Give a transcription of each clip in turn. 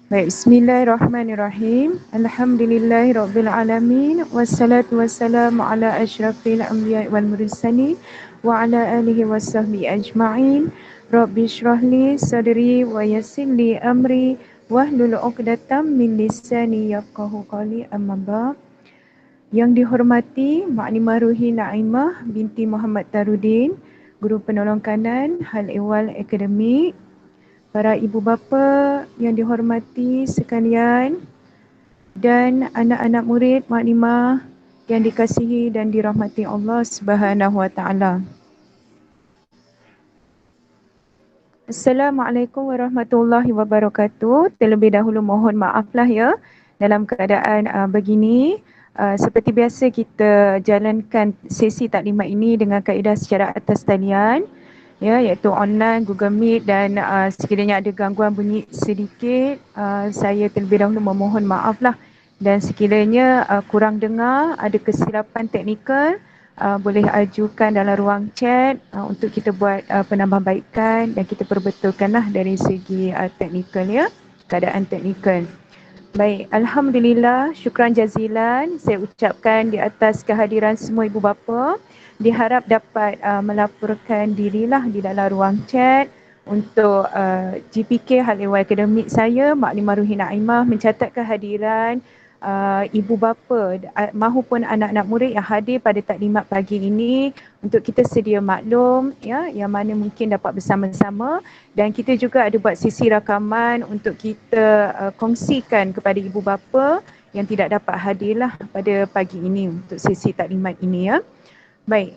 Baik, bismillahirrahmanirrahim. Alhamdulillahirrabbilalamin. Wassalatu wassalamu ala asyrafil anbiya wal mursalin wa ala alihi wa sahbihi ajma'in. Rabbi syrahli sadri wa yassirli amri wahlul 'uqdatam min lisani yafqahu qawli, amma ba'd. Yang dihormati Maklimah Ruhi Naimah binti Muhammad Tarudin, Guru Penolong Kanan Hal Ehwal Akademik, para ibu bapa yang dihormati sekalian, dan anak-anak murid maklimah yang dikasihi dan dirahmati Allah Subhanahu wa taala. Assalamualaikum warahmatullahi wabarakatuh. Terlebih dahulu mohon maaflah ya dalam keadaan begini. Seperti biasa kita jalankan sesi taklimat ini dengan kaedah secara atas talian, ya, iaitu online, Google Meet, dan sekiranya ada gangguan bunyi sedikit, saya terlebih dahulu memohon maaflah, dan sekiranya kurang dengar, ada kesilapan teknikal, boleh ajukan dalam ruang chat untuk kita buat penambahbaikan dan kita perbetulkanlah dari segi teknikal, ya, keadaan teknikal. Baik, Alhamdulillah, syukran jazilan saya ucapkan di atas kehadiran semua ibu bapa. Diharap dapat melaporkan dirilah di dalam ruang chat untuk GPK Hal Ehwal Akademik saya, Maklimah Ruhi Naimah, mencatat kehadiran ibu bapa mahupun anak-anak murid yang hadir pada taklimat pagi ini untuk kita sedia maklum, ya, yang mana mungkin dapat bersama-sama, dan kita juga ada buat sesi rakaman untuk kita kongsikan kepada ibu bapa yang tidak dapat hadirlah pada pagi ini untuk sesi taklimat ini, ya. Baik.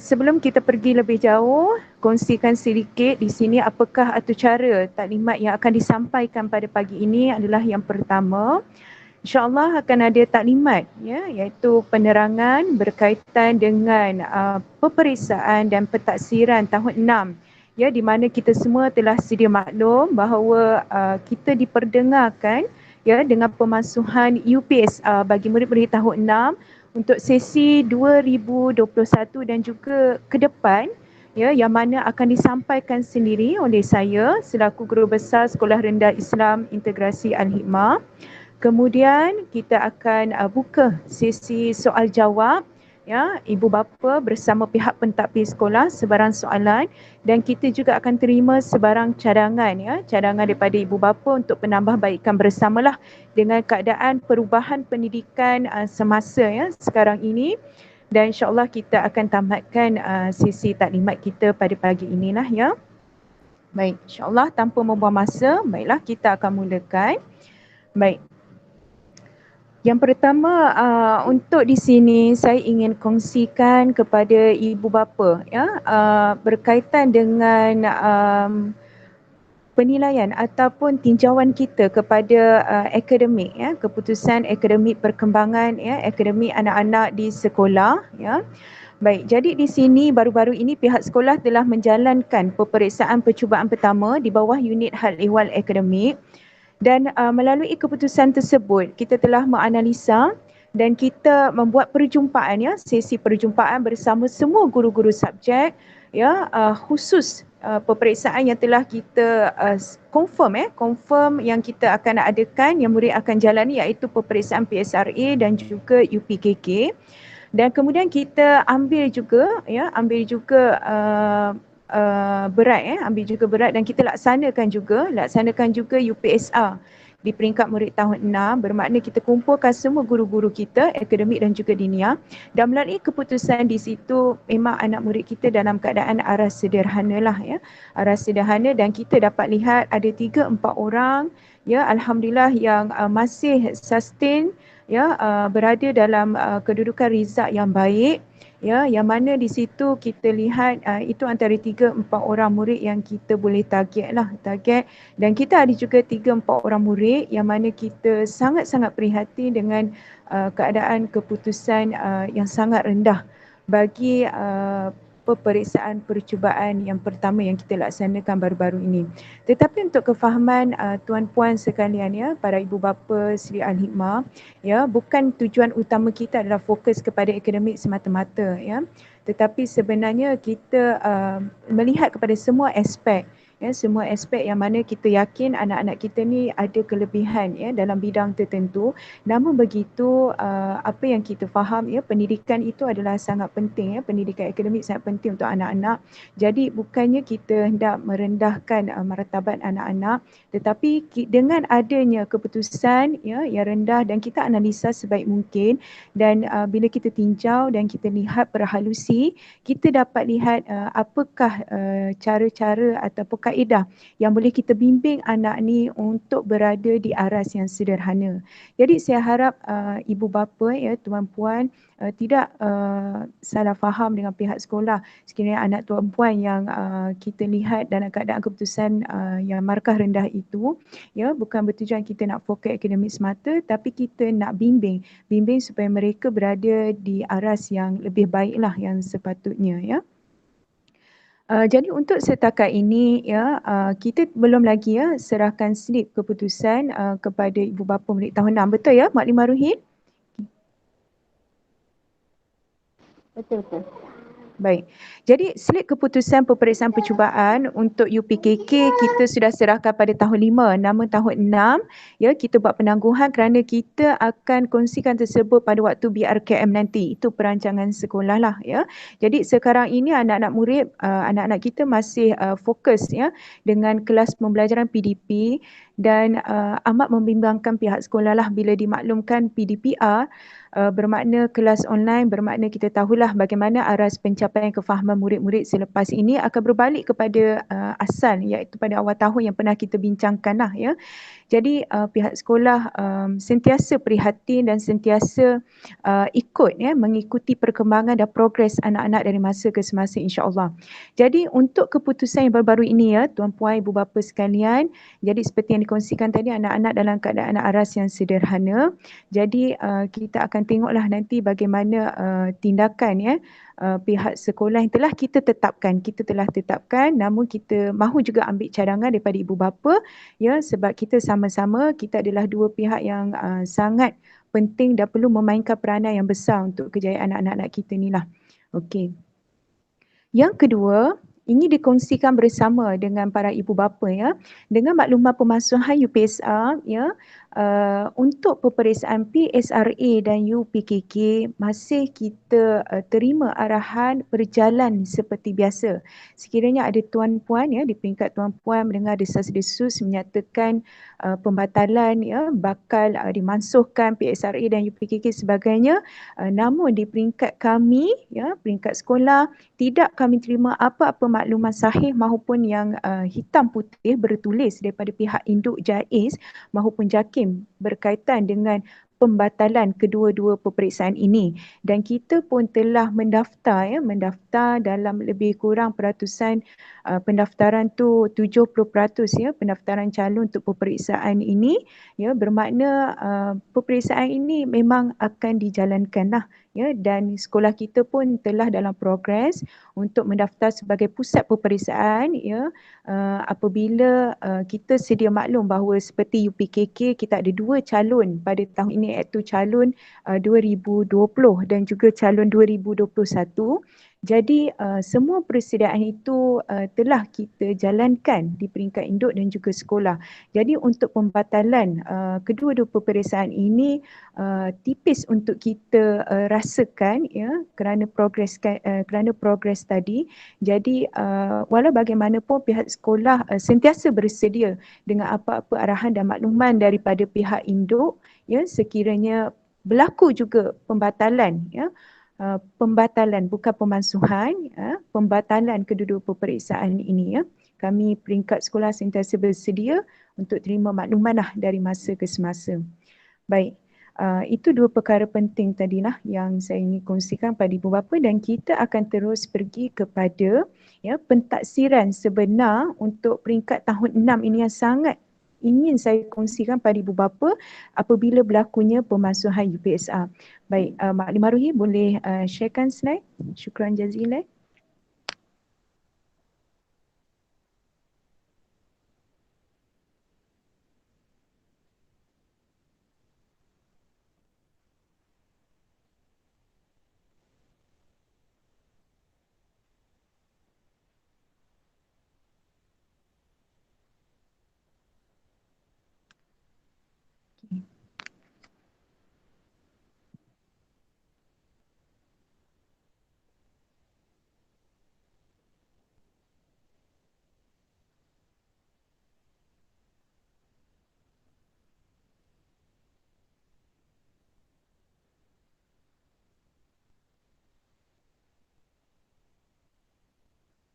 Sebelum kita pergi lebih jauh, kongsikan sedikit di sini apakah atau cara taklimat yang akan disampaikan pada pagi ini adalah yang pertama, InsyaAllah akan ada taklimat, ya, iaitu penerangan berkaitan dengan peperiksaan dan pentaksiran tahun 6, ya, di mana kita semua telah sedia maklum bahawa kita diperdengarkan, ya, dengan pemasuhan UPSR bagi murid-murid tahun 6 untuk sesi 2021 dan juga ke depan, ya, yang mana akan disampaikan sendiri oleh saya selaku Guru Besar Sekolah Rendah Islam Integrasi Al-Hikmah. Kemudian kita akan buka sesi soal jawab, ya, ibu bapa bersama pihak pentadbir sekolah sebarang soalan, dan kita juga akan terima sebarang cadangan, ya, cadangan daripada ibu bapa untuk penambahbaikan bersamalah dengan keadaan perubahan pendidikan semasa, ya, sekarang ini. Dan insyaAllah kita akan tamatkan sesi taklimat kita pada pagi inilah, ya. Baik, insyaAllah tanpa membuang masa, baiklah kita akan mulakan. Baik. Yang pertama, untuk di sini saya ingin kongsikan kepada ibu bapa, ya, berkaitan dengan penilaian ataupun tinjauan kita kepada akademik, ya, keputusan akademik perkembangan, ya, akademik anak-anak di sekolah, ya. Baik, jadi di sini baru-baru ini pihak sekolah telah menjalankan peperiksaan percubaan pertama di bawah unit hal ehwal akademik. Dan melalui keputusan tersebut, kita telah menganalisa dan kita membuat perjumpaan, ya, sesi perjumpaan bersama semua guru-guru subjek, ya, khusus peperiksaan yang telah kita confirm yang kita akan adakan, yang murid akan jalani, iaitu peperiksaan PSRA dan juga UPKK. Dan kemudian kita ambil juga berat, dan kita laksanakan juga UPSR di peringkat murid tahun 6, bermakna kita kumpulkan semua guru-guru kita akademik dan juga dinia, dan melalui keputusan di situ memang anak murid kita dalam keadaan aras sederhana lah, ya, aras sederhana, dan kita dapat lihat ada 3-4 orang, ya, alhamdulillah, yang masih sustain, ya, berada dalam kedudukan rizal yang baik, ya, yang mana di situ kita lihat itu antara 3-4 orang murid yang kita boleh target, dan kita ada juga 3-4 orang murid yang mana kita sangat-sangat prihatin dengan keadaan keputusan yang sangat rendah bagi peperiksaan percubaan yang pertama yang kita laksanakan baru-baru ini. Tetapi untuk kefahaman tuan-puan sekalian, ya, para ibu bapa Sri Al-Hikmah, ya, bukan tujuan utama kita adalah fokus kepada akademik semata-mata, ya, tetapi sebenarnya kita melihat kepada semua aspek, semua aspek yang mana kita yakin anak-anak kita ni ada kelebihan dalam bidang tertentu. Namun begitu apa yang kita faham pendidikan itu adalah sangat penting pendidikan akademik sangat penting untuk anak-anak. Jadi bukannya kita hendak merendahkan martabat anak-anak, tetapi dengan adanya keputusan yang rendah dan kita analisa sebaik mungkin, dan bila kita tinjau dan kita lihat berhalusi, kita dapat lihat apakah cara-cara ataupun kaedah yang boleh kita bimbing anak ni untuk berada di aras yang sederhana. Jadi saya harap ibu bapa tuan puan tidak salah faham dengan pihak sekolah. Sekiranya anak tuan puan yang kita lihat dalam keadaan keputusan yang markah rendah itu, bukan bertujuan kita nak fokus akademik semata, tapi kita nak bimbing supaya mereka berada di aras yang lebih baiklah yang sepatutnya Jadi untuk setakat ini kita belum lagi serahkan slip keputusan kepada ibu bapa murid tahun 6. Betul ya Mak Limaruhin? Betul. Baik. Jadi slip keputusan peperiksaan percubaan untuk UPKK kita sudah serahkan pada tahun 5. Namun tahun 6 kita buat penangguhan kerana kita akan kongsikan tersebut pada waktu BRKM nanti. Itu perancangan sekolah lah Jadi sekarang ini anak-anak murid, anak-anak kita masih fokus dengan kelas pembelajaran PDP, dan amat membimbangkan pihak sekolah lah bila dimaklumkan PDPR bermakna kelas online, bermakna kita tahulah bagaimana aras pencapaian kefahaman murid-murid selepas ini akan berbalik kepada asal, iaitu pada awal tahun yang pernah kita bincangkan lah Jadi pihak sekolah sentiasa prihatin dan sentiasa ikut mengikuti perkembangan dan progres anak-anak dari masa ke semasa insya-Allah. Jadi untuk keputusan yang baru-baru ini tuan puan ibu bapa sekalian, jadi seperti yang dikongsikan tadi, anak-anak dalam keadaan aras yang sederhana. Jadi kita akan tengoklah nanti bagaimana tindakan pihak sekolah yang telah kita tetapkan, namun kita mahu juga ambil cadangan daripada ibu bapa sebab kita sama-sama, kita adalah dua pihak yang sangat penting dan perlu memainkan peranan yang besar untuk kejayaan anak-anak kita ni lah. Okey. Yang kedua, ini dikongsikan bersama dengan para ibu bapa dengan maklumat pemasuhan UPSR untuk peperiksaan PSRA dan UPKK masih kita terima arahan berjalan seperti biasa. Sekiranya ada tuan puan di peringkat tuan puan mendengar desas-desus menyatakan pembatalan bakal dimansuhkan PSRA dan UPKK sebagainya, namun di peringkat kami peringkat sekolah, tidak kami terima apa-apa maklumat sahih maupun yang hitam putih bertulis daripada pihak induk JAIS maupun JAKIM berkaitan dengan pembatalan kedua-dua peperiksaan ini, dan kita pun telah mendaftar dalam lebih kurang peratusan pendaftaran tu 70% pendaftaran calon untuk peperiksaan ini bermakna peperiksaan ini memang akan dijalankan lah dan sekolah kita pun telah dalam progres untuk mendaftar sebagai pusat peperiksaan apabila kita sedia maklum bahawa seperti UPKK kita ada dua calon pada tahun ini, iaitu calon 2020 dan juga calon 2021. Jadi semua persediaan itu telah kita jalankan di peringkat induk dan juga sekolah. Jadi untuk pembatalan kedua-dua peperiksaan ini tipis untuk kita rasakan kerana progres tadi. Jadi walau bagaimanapun pihak sekolah sentiasa bersedia dengan apa-apa arahan dan makluman daripada pihak induk sekiranya berlaku juga pembatalan pembatalan bukan pemansuhan pembatalan kedua-dua peperiksaan ini kami peringkat sekolah sentiasa bersedia untuk terima makluman dari masa ke semasa. Baik, itu dua perkara penting tadilah yang saya ingin kongsikan pada ibu bapa, dan kita akan terus pergi kepada pentaksiran sebenar untuk peringkat tahun 6 ini yang sangat ingin saya kongsikan pada ibu bapa apabila berlakunya pemasuhan UPSR. Baik, Mak Limaruhi boleh sharekan slide? Syukran jazilan.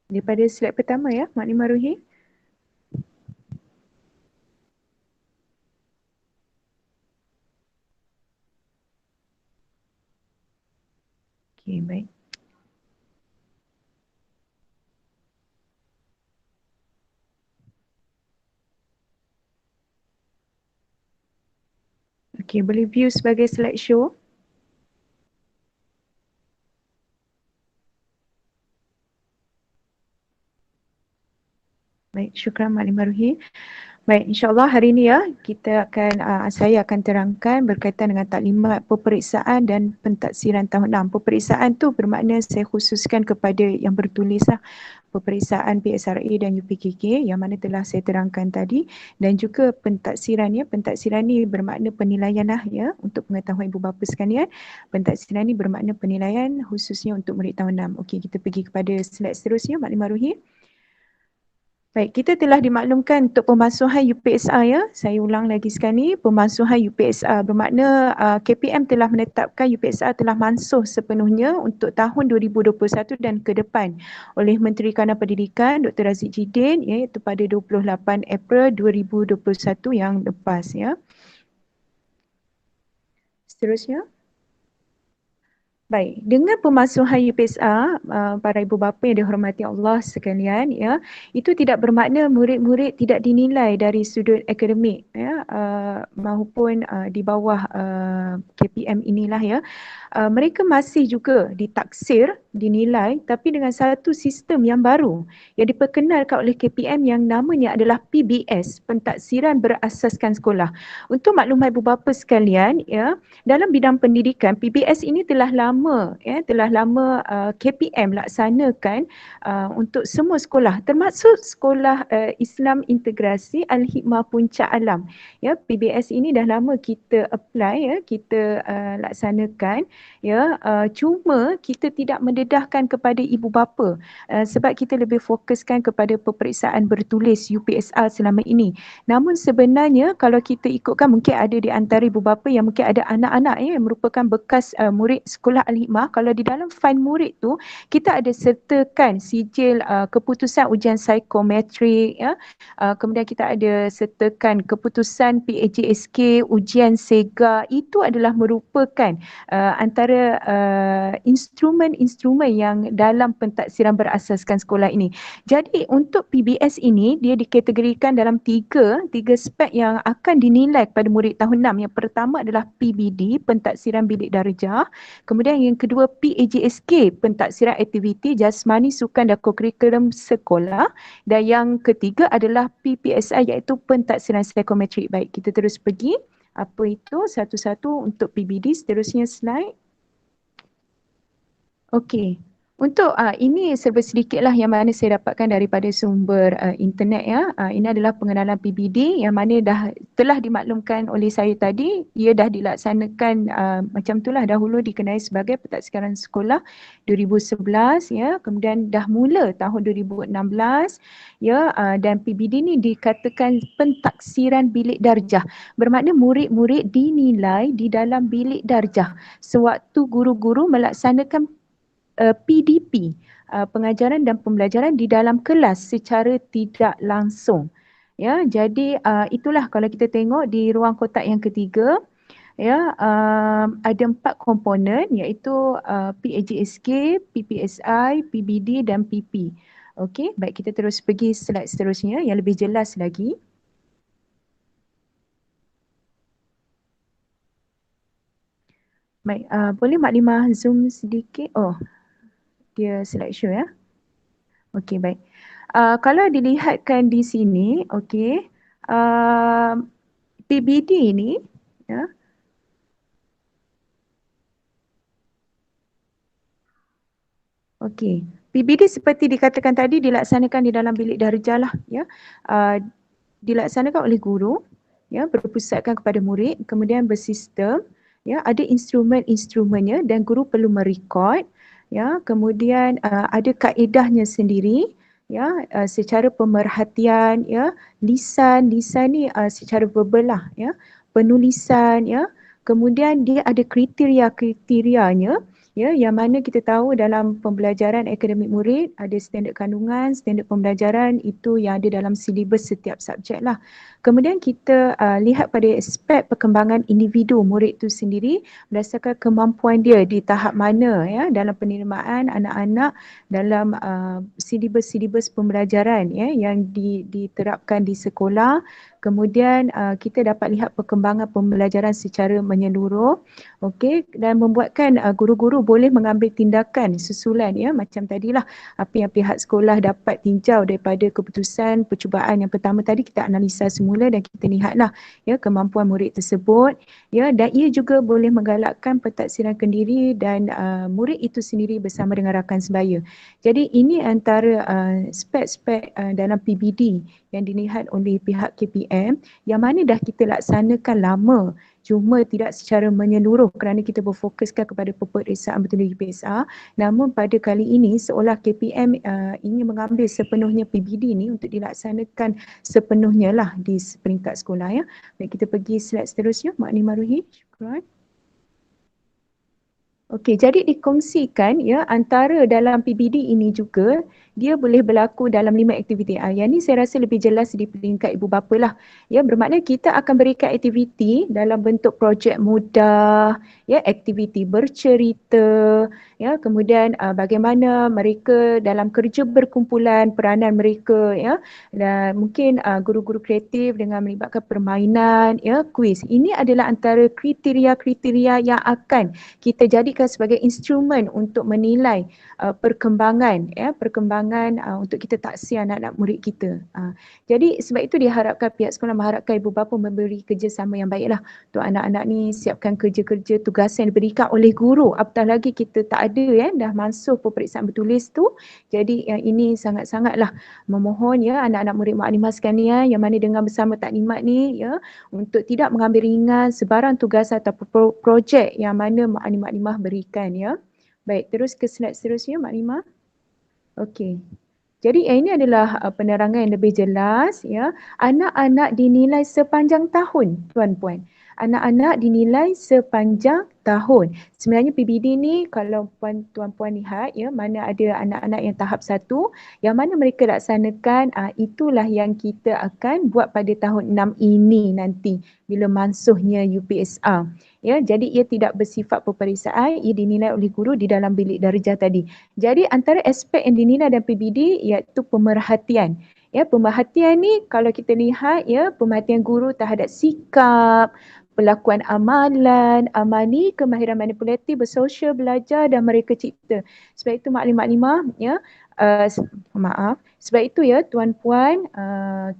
Daripada slide pertama ya, Makni Maruhi. Okey, baik. Okey, boleh view sebagai slideshow. Baik, syukran Makni Maruhi. Baik, insyaAllah hari ini ya, saya akan terangkan berkaitan dengan taklimat peperiksaan dan pentaksiran tahun 6. Peperiksaan tu bermakna saya khususkan kepada yang bertulis lah, peperiksaan PSRA dan UPKK yang mana telah saya terangkan tadi, dan juga pentaksiran ya. Pentaksiran ni bermakna penilaian lah ya, untuk pengetahuan ibu bapa sekalian. Pentaksiran ni bermakna penilaian khususnya untuk murid tahun 6. Okey, kita pergi kepada slide seterusnya, Makni Maruhi. Baik, kita telah dimaklumkan untuk pemansuhan UPSR ya. Saya ulang lagi sekali, pemansuhan UPSR bermakna KPM telah menetapkan UPSR telah mansuh sepenuhnya untuk tahun 2021 dan ke depan oleh Menteri Kanan Pendidikan Dr. Raziq Jidin, iaitu pada 28 April 2021 yang lepas ya. Seterusnya. Baik, dengan pemansuhan UPSR, para ibu bapa yang dihormati Allah sekalian ya, itu tidak bermakna murid-murid tidak dinilai dari sudut akademik ya, maupun di bawah KPM inilah ya. Mereka masih juga ditaksir, dinilai, tapi dengan satu sistem yang baru yang diperkenalkan oleh KPM yang namanya adalah PBS, Pentaksiran Berasaskan Sekolah. Untuk maklumat ibu bapa sekalian ya, dalam bidang pendidikan PBS ini telah lama KPM laksanakan untuk semua sekolah, termasuk sekolah Islam Integrasi Al-Hikmah Puncak Alam. Ya, PBS ini dah lama kita apply ya, kita laksanakan ya, cuma kita tidak mendedahkan kepada ibu bapa sebab kita lebih fokuskan kepada peperiksaan bertulis UPSR selama ini. Namun sebenarnya kalau kita ikutkan, mungkin ada di antara ibu bapa yang mungkin ada anak-anak ya, yang merupakan bekas murid sekolah Al-Hikmah. Kalau di dalam fail murid tu kita ada sertakan sijil keputusan ujian psikometrik ya. Kemudian kita ada sertakan keputusan PAJSK, ujian SEGA. Itu adalah merupakan antara instrumen-instrumen yang dalam pentaksiran berasaskan sekolah ini. Jadi untuk PBS ini dia dikategorikan dalam tiga spek yang akan dinilai kepada murid tahun 6. Yang pertama adalah PBD, pentaksiran bilik darjah. Kemudian yang kedua PAJSK, pentaksiran aktiviti jasmani, sukan dan kurikulum sekolah. Dan yang ketiga adalah PPSI, iaitu pentaksiran psikometrik. Baik, kita terus pergi. Apa itu satu-satu untuk PBD. Seterusnya slide. Okey. Untuk ini serba sedikitlah yang mana saya dapatkan daripada sumber internet ya. Ini adalah pengenalan PBD yang mana telah dimaklumkan oleh saya tadi. Ia dah dilaksanakan macam itulah dahulu dikenali sebagai pentaksiran sekolah 2011 ya. Kemudian dah mula tahun 2016 ya, dan PBD ni dikatakan pentaksiran bilik darjah. Bermakna murid-murid dinilai di dalam bilik darjah sewaktu guru-guru melaksanakan PDP, pengajaran dan pembelajaran di dalam kelas secara tidak langsung. Ya, jadi itulah kalau kita tengok di ruang kotak yang ketiga, ya, ada 4 komponen iaitu PAJSK, PPSI, PBD dan PP. Okey, baik, kita terus pergi slide seterusnya yang lebih jelas lagi. Baik, boleh Maklimah zoom sedikit? Oh, dia slideshow ya. Okey, baik. Kalau dilihatkan di sini, okey, PBD ini, ya. Okey, PBD seperti dikatakan tadi dilaksanakan di dalam bilik darjah lah, ya. Dilaksanakan oleh guru, ya, berpusatkan kepada murid, kemudian bersistem, ya, ada instrumen-instrumennya dan guru perlu merekod, ya, kemudian ada kaedahnya sendiri, ya, secara pemerhatian, ya, lisan ni secara verbal lah, ya, penulisan, ya, kemudian dia ada kriteria-kriterianya ya, yang mana kita tahu dalam pembelajaran akademik murid ada standard kandungan, standard pembelajaran itu yang ada dalam silibus setiap subjek lah. Kemudian kita lihat pada aspek perkembangan individu murid itu sendiri berdasarkan kemampuan dia di tahap mana ya dalam penerimaan anak-anak dalam silibus-silibus pembelajaran ya yang diterapkan di sekolah. Kemudian kita dapat lihat perkembangan pembelajaran secara menyeluruh, okey, dan membuatkan guru-guru boleh mengambil tindakan susulan ya macam tadilah apa yang pihak sekolah dapat tinjau daripada keputusan percubaan yang pertama tadi kita analisa semula dan kita lihatlah ya kemampuan murid tersebut ya dan ia juga boleh menggalakkan pentaksiran kendiri dan murid itu sendiri bersama dengan rakan sebaya. Jadi ini antara spek-spek dalam PBD yang dilihat oleh pihak KPM yang mana dah kita laksanakan lama cuma tidak secara menyeluruh kerana kita berfokuskan kepada peperiksaan bertemu PSR. Namun pada kali ini seolah KPM ingin mengambil sepenuhnya PBD ni untuk dilaksanakan sepenuhnya lah di peringkat sekolah ya. Baik, kita pergi slide seterusnya Mak Ni Maruhi. Syukran. Okey, jadi dikongsikan ya antara dalam PBD ini juga dia boleh berlaku dalam 5 aktiviti. Yang ni saya rasa lebih jelas di peringkat ibu bapa lah. Ya, bermakna kita akan berikan aktiviti dalam bentuk projek mudah, ya, aktiviti bercerita, ya, kemudian bagaimana mereka dalam kerja berkumpulan peranan mereka ya dan mungkin guru-guru kreatif dengan melibatkan permainan, ya, kuis. Ini adalah antara kriteria-kriteria yang akan kita jadikan sebagai instrumen untuk menilai perkembangan untuk kita taksir anak-anak murid kita. Jadi sebab itu diharapkan pihak sekolah mengharapkan ibu bapa memberi kerjasama yang baiklah untuk anak-anak ni siapkan kerja-kerja tugasan yang diberikan oleh guru. Apatah lagi kita tak ada dah mansuh peperiksaan bertulis tu. Jadi yang ini sangat-sangatlah memohon ya anak-anak murid maklimah sekalian yang mana dengan bersama taklimat ni ya untuk tidak mengambil ringan sebarang tugas atau projek yang mana maklimah berikan ya. Baik, terus ke slide seterusnya maklimah. Okey. Jadi ini adalah penerangan yang lebih jelas ya. Anak-anak dinilai sepanjang tahun tuan-puan. Anak-anak dinilai sepanjang tahun. Sebenarnya PBD ni kalau tuan-puan lihat ya mana ada anak-anak yang tahap 1 yang mana mereka laksanakan itulah yang kita akan buat pada tahun 6 ini nanti bila mansuhnya UPSR. Ya, jadi ia tidak bersifat peperiksaan, ia dinilai oleh guru di dalam bilik darjah tadi. Jadi antara aspek yang dinilai dalam PBD iaitu pemerhatian. Ya, pemerhatian ni kalau kita lihat ya, pemerhatian guru terhadap sikap, pelakuan amalan, amali, kemahiran manipulatif, bersosial, belajar dan mereka cipta. Sebab itu maklimah ya, sebab itu ya tuan-puan,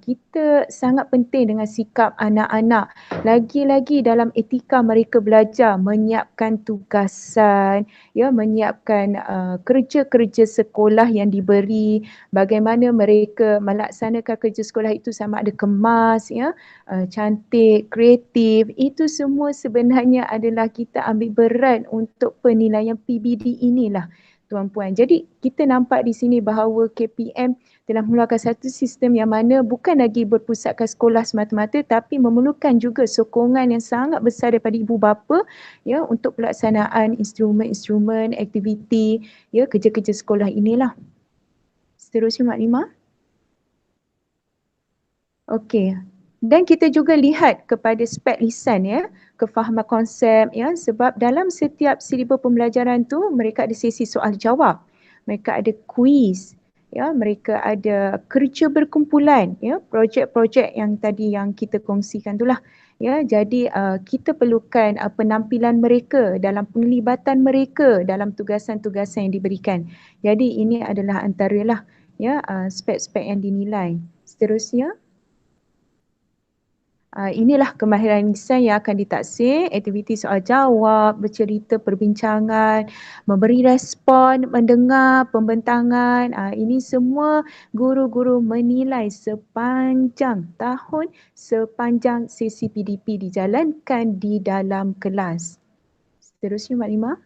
kita sangat penting dengan sikap anak-anak. Lagi-lagi dalam etika mereka belajar, menyiapkan tugasan, ya, menyiapkan kerja-kerja sekolah yang diberi, bagaimana mereka melaksanakan kerja sekolah itu sama ada kemas, ya, cantik, kreatif, itu semua sebenarnya adalah kita ambil berat untuk penilaian PBD inilah tuan-puan. Jadi kita nampak di sini bahawa KPM telah mengeluarkan satu sistem yang mana bukan lagi berpusatkan sekolah semata-mata tapi memerlukan juga sokongan yang sangat besar daripada ibu bapa ya untuk pelaksanaan instrumen-instrumen, aktiviti ya kerja-kerja sekolah inilah. Seterusnya maklimah. Okey. Dan kita juga lihat kepada spek lisan ya, kefahaman konsep ya sebab dalam setiap silibus pembelajaran tu mereka ada sesi soal jawab. Mereka ada kuis ya, mereka ada kerja berkumpulan ya, projek-projek yang tadi yang kita kongsikan itulah. Ya, jadi kita perlukan penampilan mereka dalam penglibatan mereka dalam tugasan-tugasan yang diberikan. Jadi ini adalah antaralah ya spek-spek yang dinilai. Seterusnya inilah kemahiran lisan yang akan ditaksir, aktiviti soal jawab, bercerita, perbincangan, memberi respon, mendengar, pembentangan. Ini semua guru-guru menilai sepanjang tahun, sepanjang sesi PDP dijalankan di dalam kelas. Seterusnya maklimah.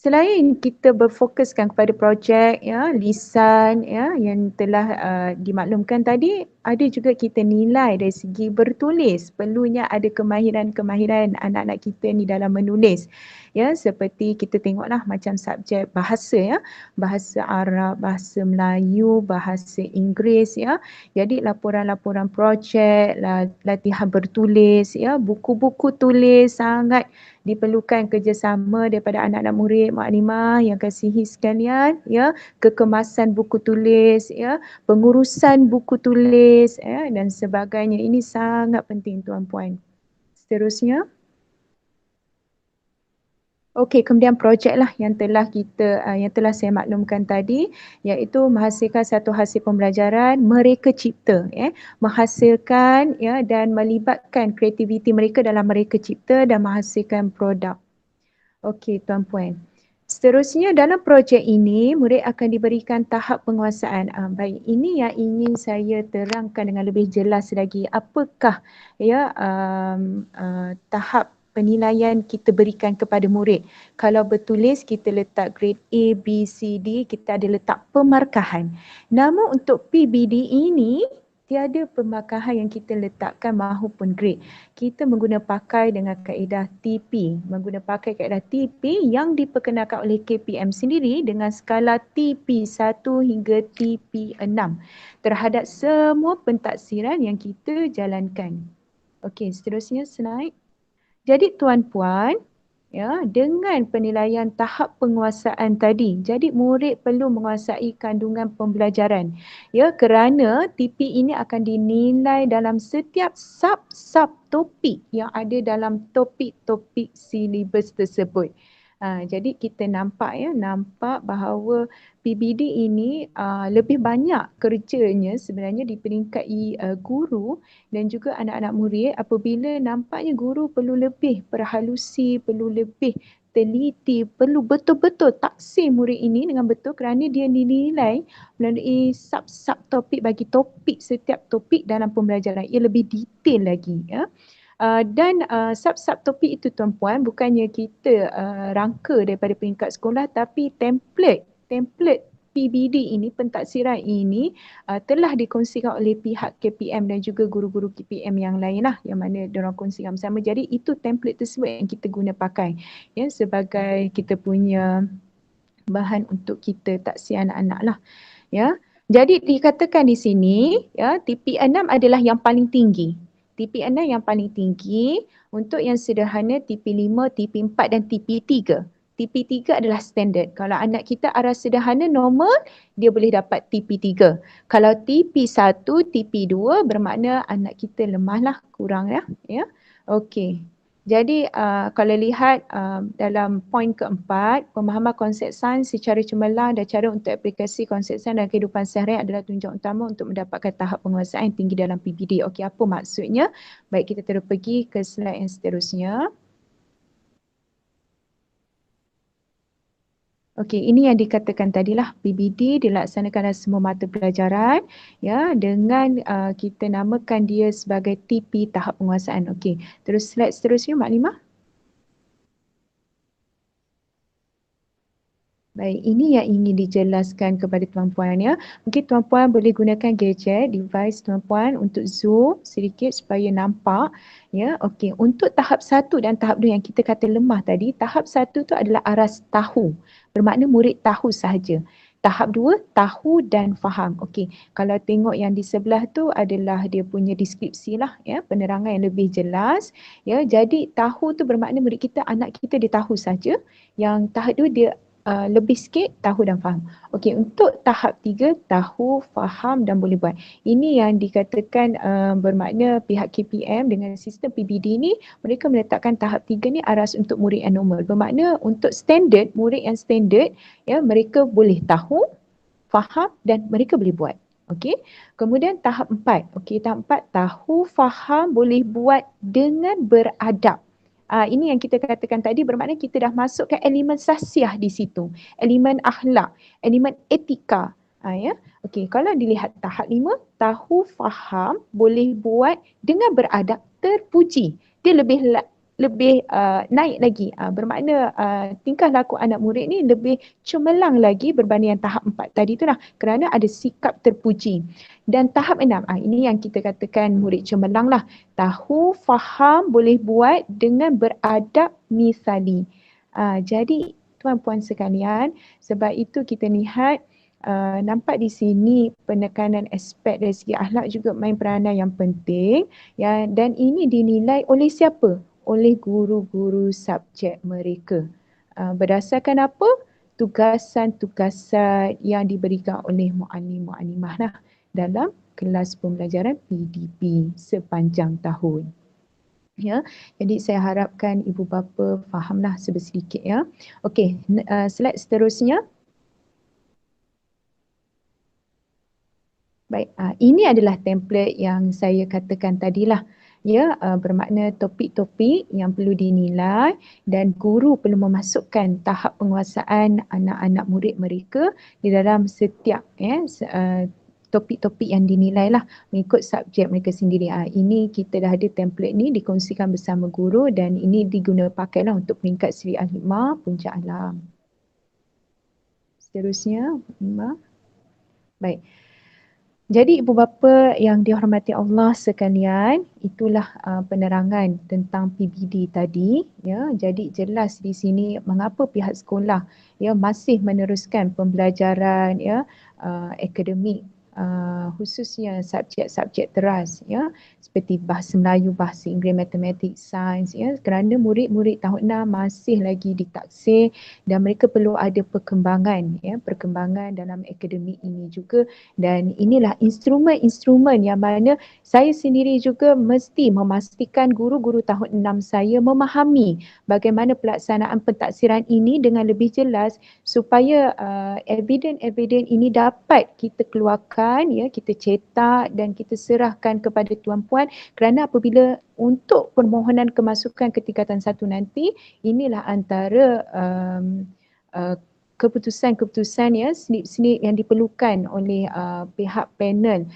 Selain kita berfokuskan kepada projek ya lisan ya yang telah dimaklumkan tadi, ada juga kita nilai dari segi bertulis. Perlunya ada kemahiran-kemahiran anak-anak kita ni dalam menulis. Ya, seperti kita tengoklah macam subjek bahasa ya, bahasa Arab, bahasa Melayu, bahasa Inggeris ya. Jadi laporan-laporan projek, latihan bertulis ya, buku-buku tulis sangat diperlukan kerjasama daripada anak-anak murid, maklimah yang kasihi sekalian ya, kekemasan buku tulis ya, pengurusan buku tulis ya, dan sebagainya. Ini sangat penting tuan-puan. Seterusnya. Okey, kemudian projek lah yang telah saya maklumkan tadi, iaitu menghasilkan satu hasil pembelajaran mereka cipta, menghasilkan dan melibatkan kreativiti mereka dalam mereka cipta dan menghasilkan produk. Okey, tuan-puan. Seterusnya dalam projek ini, murid akan diberikan tahap penguasaan. Baik, ini yang ingin saya terangkan dengan lebih jelas lagi. Apakah tahap penilaian kita berikan kepada murid? Kalau bertulis, kita letak grade A, B, C, D, kita ada letak pemarkahan. Namun untuk PBD ini, tiada pemarkahan yang kita letakkan mahupun grade. Kita pakai dengan kaedah TP. Pakai kaedah TP yang diperkenalkan oleh KPM sendiri dengan skala TP1 hingga TP6 terhadap semua pentaksiran yang kita jalankan. Okey, seterusnya slide. Jadi tuan-puan, dengan penilaian tahap penguasaan tadi, jadi murid perlu menguasai kandungan pembelajaran. Kerana TP ini akan dinilai dalam setiap sub-sub topik yang ada dalam topik-topik silibus tersebut. Jadi kita nampak bahawa PBD ini lebih banyak kerjanya sebenarnya di peringkat guru dan juga anak-anak murid apabila nampaknya guru perlu lebih berhalusi, perlu lebih teliti, perlu betul-betul taksir murid ini dengan betul kerana dia dinilai melalui sub-sub topik bagi topik setiap topik dalam pembelajaran. Ia lebih detail lagi ya. Dan sub-sub topik itu tuan-puan bukannya kita rangka daripada peringkat sekolah tapi template PBD ini, pentaksiran ini telah dikongsikan oleh pihak KPM dan juga guru-guru KPM yang lain lah yang mana diorang kongsikan bersama. Jadi itu template tersebut yang kita guna pakai sebagai kita punya bahan untuk kita taksir anak-anak lah. Jadi dikatakan di sini TP6 adalah yang paling tinggi. TP6 yang paling tinggi, untuk yang sederhana TP5, TP4 dan TP3. TP3 adalah standard. Kalau anak kita arah sederhana normal, dia boleh dapat TP3. Kalau TP1, TP2 bermakna anak kita lemah lah, kurang ya. Okey. Jadi kalau lihat dalam poin keempat, pemahaman konsep sains secara cemerlang dan cara untuk aplikasi konsep sains dalam kehidupan seharian adalah tunjang utama untuk mendapatkan tahap penguasaan yang tinggi dalam PBD. Okey, apa maksudnya? Baik, kita terus pergi ke slide yang seterusnya. Okey, ini yang dikatakan tadilah PBD dilaksanakan dalam semua mata pelajaran dengan kita namakan dia sebagai TP tahap penguasaan. Okey, terus slide seterusnya maklimah. Baik, ini yang ingin dijelaskan kepada tuan-puan ya. Mungkin tuan-puan boleh gunakan gadget, device tuan-puan untuk zoom sedikit supaya nampak. Okey, untuk tahap 1 dan tahap 2 yang kita kata lemah tadi, tahap 1 tu adalah aras tahu. Bermakna murid tahu sahaja. Tahap 2, tahu dan faham. Okey, kalau tengok yang di sebelah tu adalah dia punya deskripsi lah penerangan yang lebih jelas. Jadi tahu tu bermakna murid kita, anak kita dia tahu saja. Yang tahap 2 dia lebih sikit tahu dan faham. Okey, untuk tahap 3 tahu, faham dan boleh buat. Ini yang dikatakan bermakna pihak KPM dengan sistem PBD ni mereka meletakkan tahap 3 ni aras untuk murid yang normal. Bermakna untuk standard, murid yang standard mereka boleh tahu, faham dan mereka boleh buat. Okey. Kemudian tahap 4. Okey, tahap 4 tahu, faham, boleh buat dengan beradab. Ini yang kita katakan tadi bermakna kita dah masukkan elemen sasiah di situ. Elemen akhlak, elemen etika. Okey, kalau dilihat tahap 5, tahu, faham, boleh buat dengan beradab, terpuji. Dia lebih naik lagi. Bermakna tingkah laku anak murid ni lebih cemerlang lagi berbanding yang tahap 4 tadi tu lah, kerana ada sikap terpuji. Dan tahap 6, ini yang kita katakan murid cemerlang lah. Tahu, faham, boleh buat dengan beradab misali. Jadi tuan-puan sekalian, sebab itu kita lihat nampak di sini penekanan aspek dari segi akhlak juga main peranan yang penting, ya, dan ini dinilai oleh siapa? Oleh guru-guru subjek mereka. Berdasarkan apa? Tugasan-tugasan yang diberikan oleh muallim-muallimah lah dalam kelas pembelajaran PDP sepanjang tahun. Ya, jadi saya harapkan ibu bapa fahamlah sedikit ya. Okey, slide seterusnya. Baik, ini adalah template yang saya katakan tadilah. Ya, bermakna topik-topik yang perlu dinilai dan guru perlu memasukkan tahap penguasaan anak-anak murid mereka di dalam setiap topik-topik yang dinilai lah mengikut subjek mereka sendiri. Ini kita dah ada template ni dikongsikan bersama guru dan ini diguna pakailah untuk peringkat Seri Al-Hikmah Puncak Alam. Seterusnya, baik. Jadi ibu bapa yang dihormati Allah sekalian, itulah penerangan tentang PBD tadi, ya. Jadi jelas di sini mengapa pihak sekolah ya masih meneruskan pembelajaran ya akademik khususnya subjek-subjek teras ya seperti bahasa Melayu, bahasa Inggeris, matematik, sains ya, kerana murid-murid tahun 6 masih lagi ditaksir dan mereka perlu ada perkembangan dalam akademik ini juga, dan inilah instrumen-instrumen yang mana saya sendiri juga mesti memastikan guru-guru tahun 6 saya memahami bagaimana pelaksanaan pentaksiran ini dengan lebih jelas supaya evidence ini dapat kita keluarkan ya, kita cetak dan kita serahkan kepada tuan-puan, kerana apabila untuk permohonan kemasukan ke tingkatan 1 nanti, inilah antara keputusan-keputusan ya, slip-slip yang diperlukan oleh pihak panel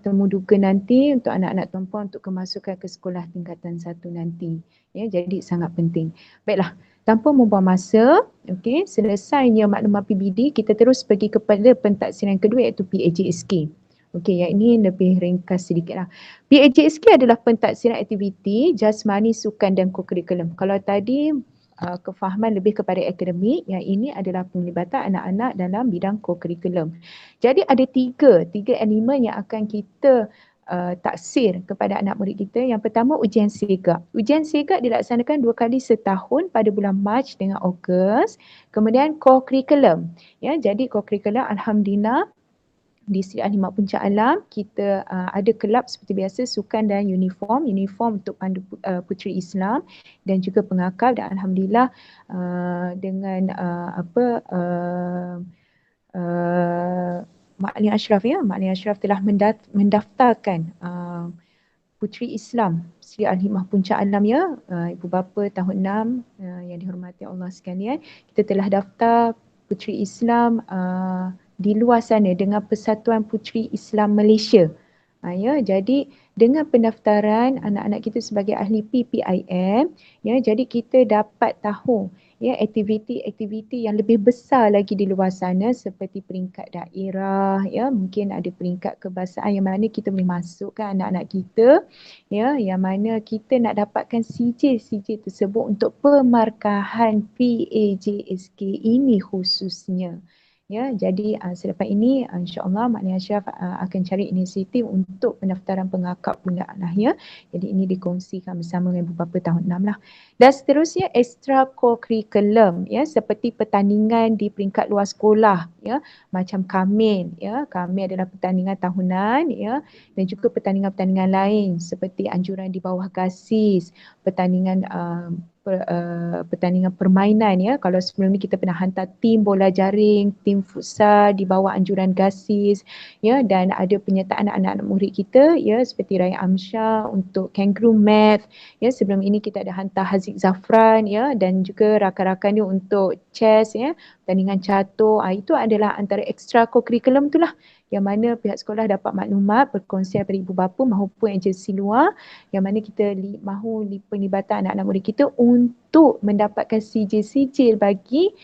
temuduga nanti untuk anak-anak tuan-puan untuk kemasukan ke sekolah tingkatan 1 nanti. Ya, jadi sangat penting. Baiklah, tanpa membuang masa, okey, selesainya maklumat PBD, kita terus pergi kepada pentaksiran kedua iaitu PAJSK. Okey, yang ini lebih ringkas sedikitlah. PAJSK adalah pentaksiran aktiviti jasmani, sukan dan kokurikulum. Kalau tadi kefahaman lebih kepada akademik, yang ini adalah penglibatan anak-anak dalam bidang kokurikulum. Jadi ada tiga elemen yang akan kita taksir kepada anak murid kita. Yang pertama, ujian segak. Ujian segak dilaksanakan 2 kali setahun pada bulan Mac dengan Ogos. Kemudian kokurikulum. Ya, jadi kokurikulum alhamdulillah di Seri Al-Hikmah Puncak Alam kita ada kelab seperti biasa, sukan dan uniform untuk pandu puteri Islam dan juga pengakal, dan alhamdulillah dengan Mak Alin Ashraf telah mendaftarkan puteri Islam Seri Al-Hikmah Puncak Alam ya, ibu bapa tahun 6 yang dihormati Allah sekalian, kita telah daftar puteri Islam di luar sana dengan Persatuan Puteri Islam Malaysia. Ya, jadi dengan pendaftaran anak-anak kita sebagai ahli PPIM, ya, jadi kita dapat tahu ya aktiviti-aktiviti yang lebih besar lagi di luar sana seperti peringkat daerah, ya, mungkin ada peringkat kebahasaan yang mana kita boleh masukkan anak-anak kita, ya, yang mana kita nak dapatkan CJ tersebut untuk pemarkahan PAJSK ini khususnya. Ya, jadi selepas ini insya-Allah Mak Alin Ashraf akan cari inisiatif untuk pendaftaran pengakap pula lah ya. Jadi ini dikongsikan bersama dengan ibu bapa tahun 6 lah. Dan seterusnya extracurriculum ya, seperti pertandingan di peringkat luar sekolah ya, macam Kamil ya. Kamil adalah pertandingan tahunan ya, dan juga pertandingan-pertandingan lain seperti anjuran di bawah gasis, pertandingan pertandingan permainan ya. Kalau sebelum ni kita pernah hantar tim bola jaring, tim futsal di bawah anjuran gasis ya, dan ada penyertaan anak-anak murid kita ya seperti Raya Amsyah untuk kangaroo math ya. Sebelum ini kita ada hantar Haziq Zafran ya, dan juga rakan-rakan dia untuk chess ya, pertandingan catur. Itu adalah antara extra curriculum tu lah yang mana pihak sekolah dapat maklumat berkongsi daripada ibu bapa maupun agensi luar yang mana kita mahu penlibatan anak-anak murid kita untuk mendapatkan sijil-sijil bagi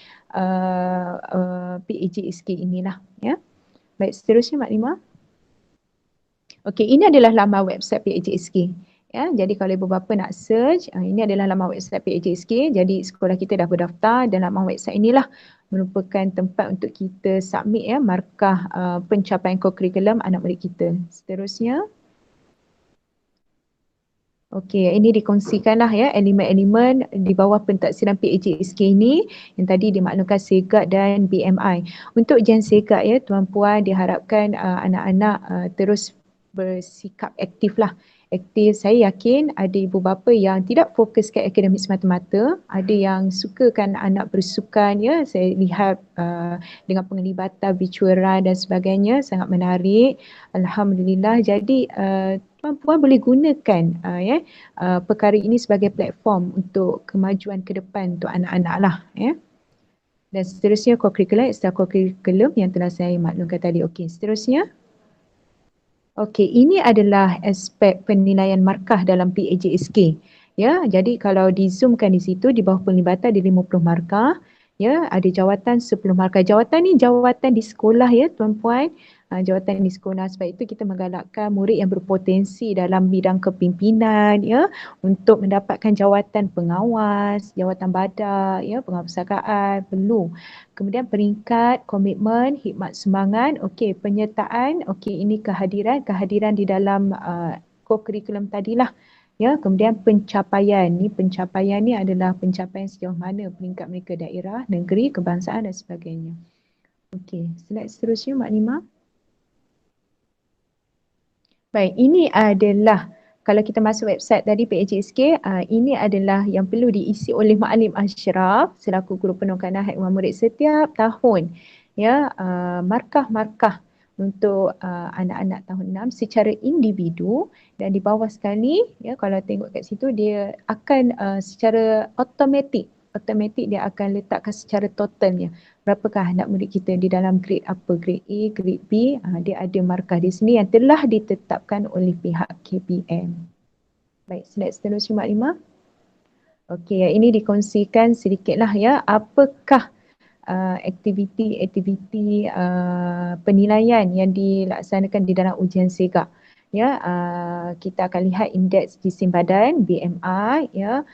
PAJSK inilah ya. Baik, seterusnya Mak Lima. Okey, ini adalah laman website PAJSK. Ya, jadi kalau ibu bapa nak search, ini adalah laman website PAJSK. Jadi sekolah kita dah berdaftar dan laman website inilah merupakan tempat untuk kita submit ya markah pencapaian co-curriculum anak murid kita. Seterusnya. Okey, ini dikongsikanlah ya elemen-elemen di bawah pentaksiran PAJSK ini yang tadi dimaklumkan SEGAT dan BMI. Untuk ujian SEGAT ya tuan-puan diharapkan anak-anak terus bersikap aktif lah. Aktif, saya yakin ada ibu bapa yang tidak fokus ke akademik semata-mata, ada yang sukakan anak bersukan ya, saya lihat dengan penglibatan virtual run dan sebagainya sangat menarik. Alhamdulillah, jadi puan-puan boleh gunakan perkara ini sebagai platform untuk kemajuan ke depan untuk anak-anak lah ya. Dan seterusnya co-curriculum, extra co-curriculum yang telah saya maklumkan tadi. Okey, seterusnya. Okey, ini adalah aspek penilaian markah dalam PAJSK. Ya, jadi kalau di-zoomkan di situ di bawah penglibatan ada 50 markah. Ya, ada jawatan 10 markah. Jawatan ni jawatan di sekolah ya tuan-puan. Jawatan di sekolah, sebab itu kita menggalakkan murid yang berpotensi dalam bidang kepimpinan ya untuk mendapatkan jawatan pengawas, jawatan badak ya, pengawas perpustakaan perlu. Kemudian peringkat, komitmen, hikmat semangat, okey, penyertaan, okey, ini kehadiran di dalam co-curriculum tadilah. Ya, kemudian pencapaian ni adalah pencapaian sejauh mana peringkat mereka daerah, negeri, kebangsaan dan sebagainya. Okey, slide seterusnya Mak Nima. Baik, ini adalah kalau kita masuk website tadi PAJSK, ini adalah yang perlu diisi oleh Ma'alim Ashraf selaku guru penuh kanan haiwan murid setiap tahun. Ya, markah-markah untuk anak-anak tahun 6 secara individu dan di bawah sekali ya kalau tengok kat situ dia akan secara automatik dia akan letakkan secara totalnya berapakah anak murid kita di dalam grade apa, grade A, grade B, dia ada markah di sini yang telah ditetapkan oleh pihak KPM. Baik, slide seterusnya Mak Lima. Okey, ini dikongsikan sedikitlah ya apakah aktiviti-aktiviti penilaian yang dilaksanakan di dalam ujian SEGAT. Ya, kita akan lihat indeks jisim badan BMI ya.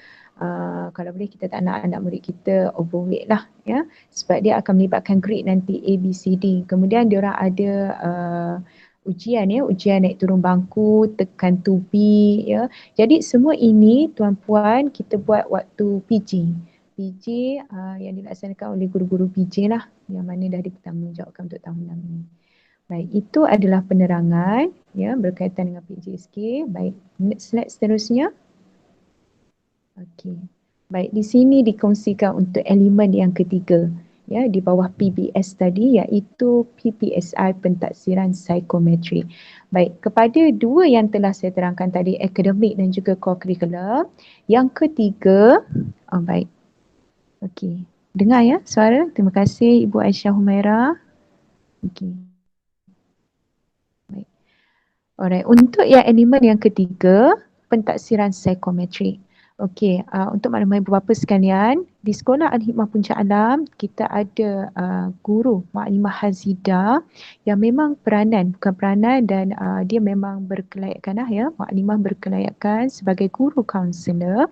Kalau boleh kita tak nak anak murid kita overweight lah ya, sebab dia akan melibatkan grade nanti A, B, C, D. Kemudian diorang ada ujian ya, ujian naik turun bangku, tekan tubi ya. Jadi semua ini tuan-puan kita buat waktu PG yang dilaksanakan oleh guru-guru PJ lah yang mana dah dipertanggungjawabkan untuk tahun 6 ini. Baik, itu adalah penerangan ya berkaitan dengan PJSK. Baik, slide seterusnya. Okey. Baik, di sini dikongsikan untuk elemen yang ketiga ya di bawah PBS tadi iaitu PPSI pentaksiran psikometri. Baik, kepada dua yang telah saya terangkan tadi akademik dan juga co-curricular, yang ketiga baik. Okey. Dengar ya suara? Terima kasih Ibu Aisyah Humaira. Okey. Baik. Alright, untuk yang elemen yang ketiga, pentaksiran psikometrik. Okey, untuk makluman ibu bapa sekalian, di Sekolah Al-Hikmah Puncak Alam, kita ada guru Maklimah Hazidah yang memang bukan peranan dan dia memang berkelayakan ya, Maklimah berkelayakan sebagai guru kaunselor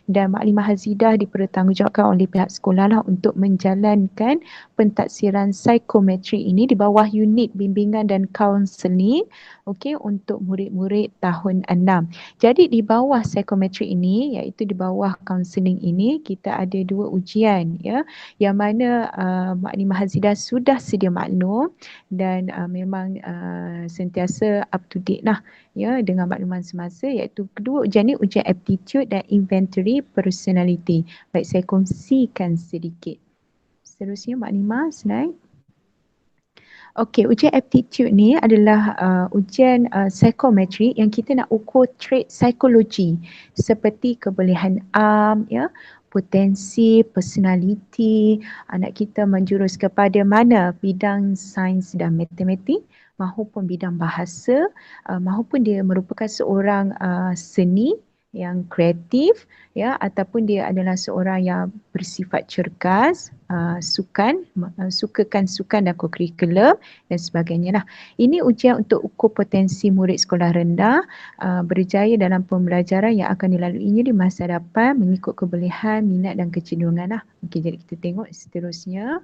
dan Maklimah Hazidah dipertanggungjawabkan oleh pihak sekolah lah untuk menjalankan pentaksiran psikometri ini di bawah unit bimbingan dan kaunseling untuk murid-murid tahun 6. Jadi di bawah psikometri ini iaitu di bawah kaunseling ini kita ada dua ujian ya yang mana Maklimah Hazidah sudah sedia maklum dan memang sentiasa up to date lah ya dengan makluman semasa iaitu kedua ujian ni ujian aptitude dan inventory personality. Baik, saya kongsikan sedikit. Seterusnya Maklimah slide. Okey, ujian aptitude ni adalah ujian psikometri yang kita nak ukur trait psikologi seperti kebolehan ya, potensi, personality, anak kita menjurus kepada mana bidang sains dan matematik, mahupun bidang bahasa, mahupun dia merupakan seorang seni yang kreatif, ya, ataupun dia adalah seorang yang bersifat cergas, sukakan sukan dan kokurikulum dan sebagainya lah. Ini ujian untuk ukur potensi murid sekolah rendah berjaya dalam pembelajaran yang akan dilaluinya di masa depan mengikut kebolehan, minat dan kecenderungan lah. Okey, jadi kita tengok seterusnya.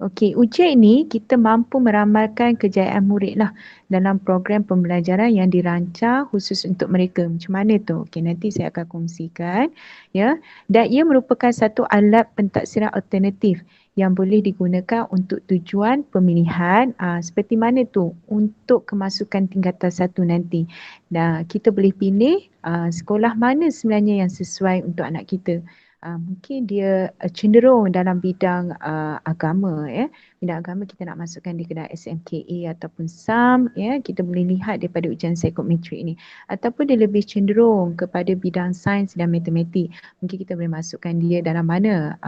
Okey, ujian ini kita mampu meramalkan kejayaan murid lah dalam program pembelajaran yang dirancang khusus untuk mereka. Macam mana tu? Okey, nanti saya akan kongsikan. Ya, dan ia merupakan satu alat pentaksiran alternatif yang boleh digunakan untuk tujuan pemilihan seperti mana tu untuk kemasukan tingkatan 1 nanti. Nah, kita boleh pilih sekolah mana sebenarnya yang sesuai untuk anak kita. Mungkin dia cenderung dalam bidang agama, ya. Bidang agama kita nak masukkan dia ke dalam SMKA ataupun SAM, ya. Kita boleh lihat daripada ujian psikometrik ini. Ataupun dia lebih cenderung kepada bidang sains dan matematik. Mungkin kita boleh masukkan dia dalam mana?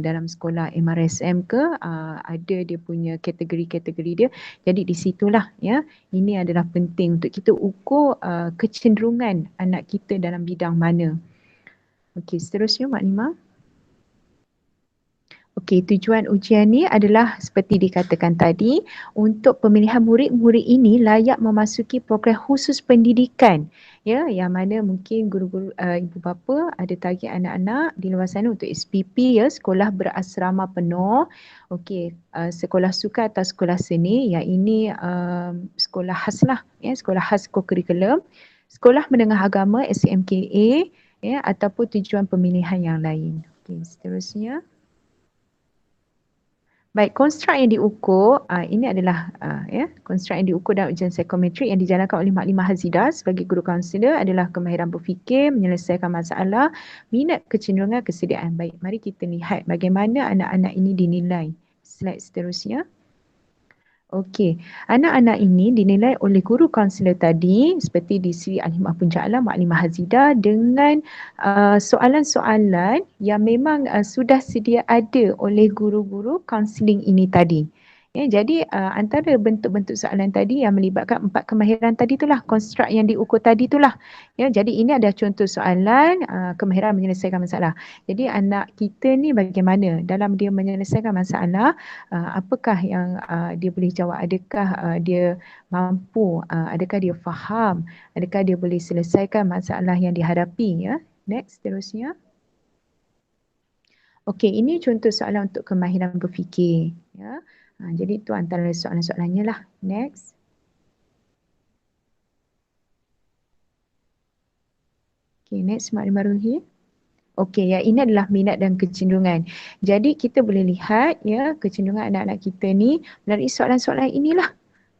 Dalam sekolah MRSM ke, ada dia punya kategori-kategori dia. Jadi di situlah, ya. Ini adalah penting untuk kita ukur kecenderungan anak kita dalam bidang mana. Okey, seterusnya Mak Nima. Okey, tujuan ujian ni adalah seperti dikatakan tadi, untuk pemilihan murid-murid ini layak memasuki program khusus pendidikan. Ya, yang mana mungkin guru-guru ibu bapa ada target anak-anak di luar sana untuk SPP, ya, sekolah berasrama penuh. Okey, sekolah sukan atau sekolah seni, yang ini sekolah khas lah, ya, sekolah khas kokurikulum. Sekolah menengah agama SMKA, ya, ataupun tujuan pemilihan yang lain. Okey, seterusnya. Baik, konstruk yang diukur, ini adalah ya, konstruk yang diukur dalam ujian psikometrik yang dijalankan oleh Maklimah Hazidah sebagai guru kaunselor adalah kemahiran berfikir, menyelesaikan masalah, minat, kecenderungan, kesediaan. Baik, mari kita lihat bagaimana anak-anak ini dinilai. Slide seterusnya. Okey, anak-anak ini dinilai oleh guru kaunselor tadi seperti di Sri Alimah Punja'ala, Maklimah Hazidah dengan soalan-soalan yang memang sudah sedia ada oleh guru-guru kaunseling ini tadi. Ya, jadi antara bentuk-bentuk soalan tadi yang melibatkan 4 kemahiran tadi itulah, konstruk yang diukur tadi itulah. Ya, jadi ini adalah contoh soalan kemahiran menyelesaikan masalah. Jadi anak kita ni bagaimana dalam dia menyelesaikan masalah, apakah yang dia boleh jawab, adakah dia mampu, adakah dia faham, adakah dia boleh selesaikan masalah yang dihadapi, ya. Next, seterusnya. Okey, ini contoh soalan untuk kemahiran berfikir, ya. Jadi itu antara soalan-soalannya lah. Next. Okey, next Maklimah Ruhi. Okey, ya, ini adalah minat dan kecenderungan. Jadi kita boleh lihat, ya, kecenderungan anak-anak kita ni melalui soalan-soalan inilah.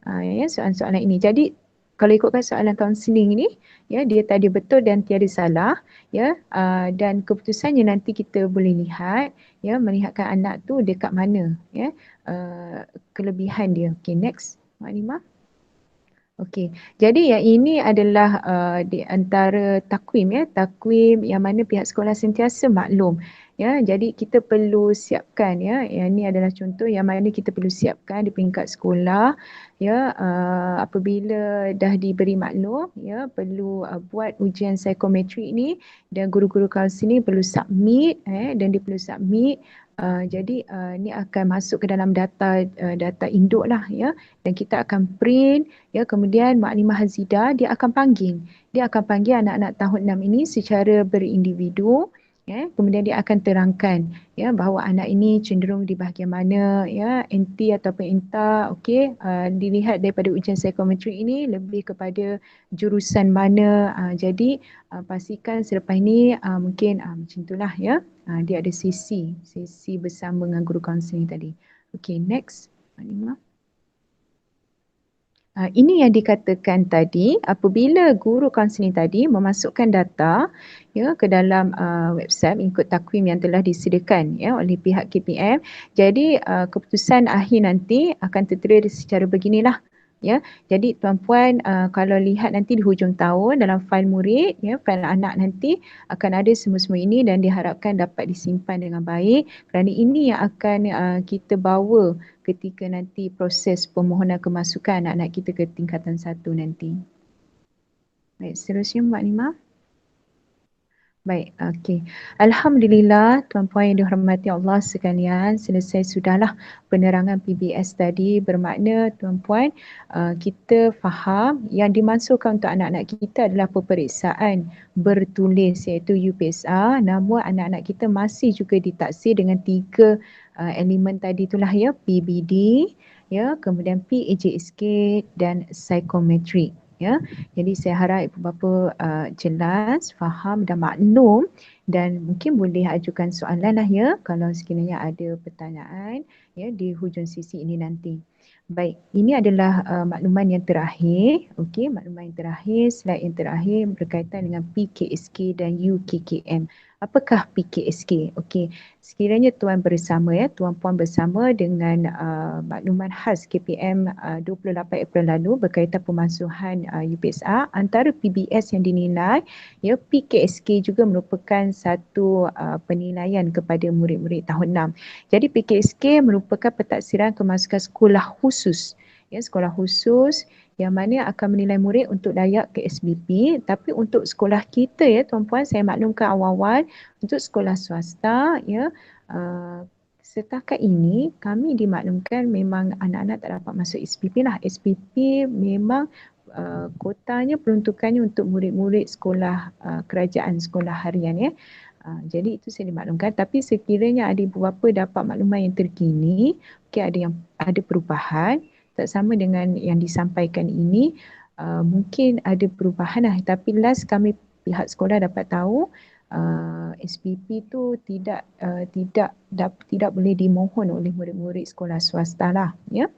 Ya, soalan-soalan ini. Jadi kalau ikutkan soalan kaunseling ini, ya, dia tadi betul dan tiada salah, ya, dan keputusannya nanti kita boleh lihat, ya, melihatkan anak tu dekat mana, ya, kelebihan dia. Okey, next Mak Nima. Okey, jadi yang ini adalah di antara takwim, ya, takwim yang mana pihak sekolah sentiasa maklum. Ya, jadi kita perlu siapkan, ya, yang ini adalah contoh yang mana kita perlu siapkan di peringkat sekolah, ya, apabila dah diberi maklum, ya, perlu buat ujian psikometrik ni dan guru-guru kaunseling perlu submit, dan dia perlu submit. Jadi ni akan masuk ke dalam data induk lah, ya, dan kita akan print, ya, kemudian Maklimah Hazidah dia akan panggil anak-anak tahun 6 ini secara berindividu, ya, kemudian dia akan terangkan, ya, bahawa anak ini cenderung di bahagian mana, ya, NT ataupun ENTA. Okey, dilihat daripada ujian psikometrik ini lebih kepada jurusan mana. Jadi pastikan selepas ini mungkin macam itulah, ya. Dia ada sesi bersama dengan guru kaunseling tadi. Okey, next Maklimah. Ini yang dikatakan tadi, apabila guru kaunseling tadi memasukkan data, ya, ke dalam website mengikut takwim yang telah disediakan, ya, oleh pihak KPM, jadi keputusan akhir nanti akan tertera secara beginilah. Ya, jadi tuan-puan kalau lihat nanti di hujung tahun dalam fail murid, ya, fail anak nanti akan ada semua-semua ini dan diharapkan dapat disimpan dengan baik kerana ini yang akan kita bawa ketika nanti proses permohonan kemasukan anak-anak kita ke tingkatan 1 nanti. Baik, seterusnya Mak Nima. Baik, okey. Alhamdulillah, tuan-puan yang dihormati Allah sekalian, selesai sudahlah penerangan PBS tadi, bermakna tuan-puan kita faham yang dimasukkan untuk anak-anak kita adalah peperiksaan bertulis iaitu UPSR, namun anak-anak kita masih juga ditaksir dengan 3 elemen tadi itulah ya, PBD, ya, kemudian PAJSK dan psikometrik. Ya, jadi saya harap ibu bapa jelas, faham dan maklum dan mungkin boleh ajukan soalan lah ya kalau sekiranya ada pertanyaan ya di hujung sesi ini nanti. Baik, ini adalah makluman yang terakhir. Okey, makluman yang terakhir, slide yang terakhir berkaitan dengan PKSK dan UKKM. Apakah PKSK? Okey, sekiranya tuan bersama ya, tuan-puan bersama dengan makluman khas KPM 28 April lalu berkaitan pemasuhan UPSR antara PBS yang dinilai, ya PKSK juga merupakan satu penilaian kepada murid-murid tahun 6. Jadi PKSK merupakan pentaksiran kemasukan sekolah khusus. Ya, sekolah khusus yang mana akan menilai murid untuk layak ke SBP, tapi untuk sekolah kita ya tuan-puan, saya maklumkan awal-awal untuk sekolah swasta ya setakat ini kami dimaklumkan memang anak-anak tak dapat masuk SPP lah. SPP memang kotanya peruntukannya untuk murid-murid sekolah kerajaan, sekolah harian ya. Jadi itu saya dimaklumkan, tapi sekiranya ada ibu bapa dapat makluman yang terkini, okay, ada perubahan tak sama dengan yang disampaikan ini, mungkin ada perubahan lah, tapi last kami pihak sekolah dapat tahu SPP tu tidak boleh dimohon oleh murid-murid sekolah swasta lah ya.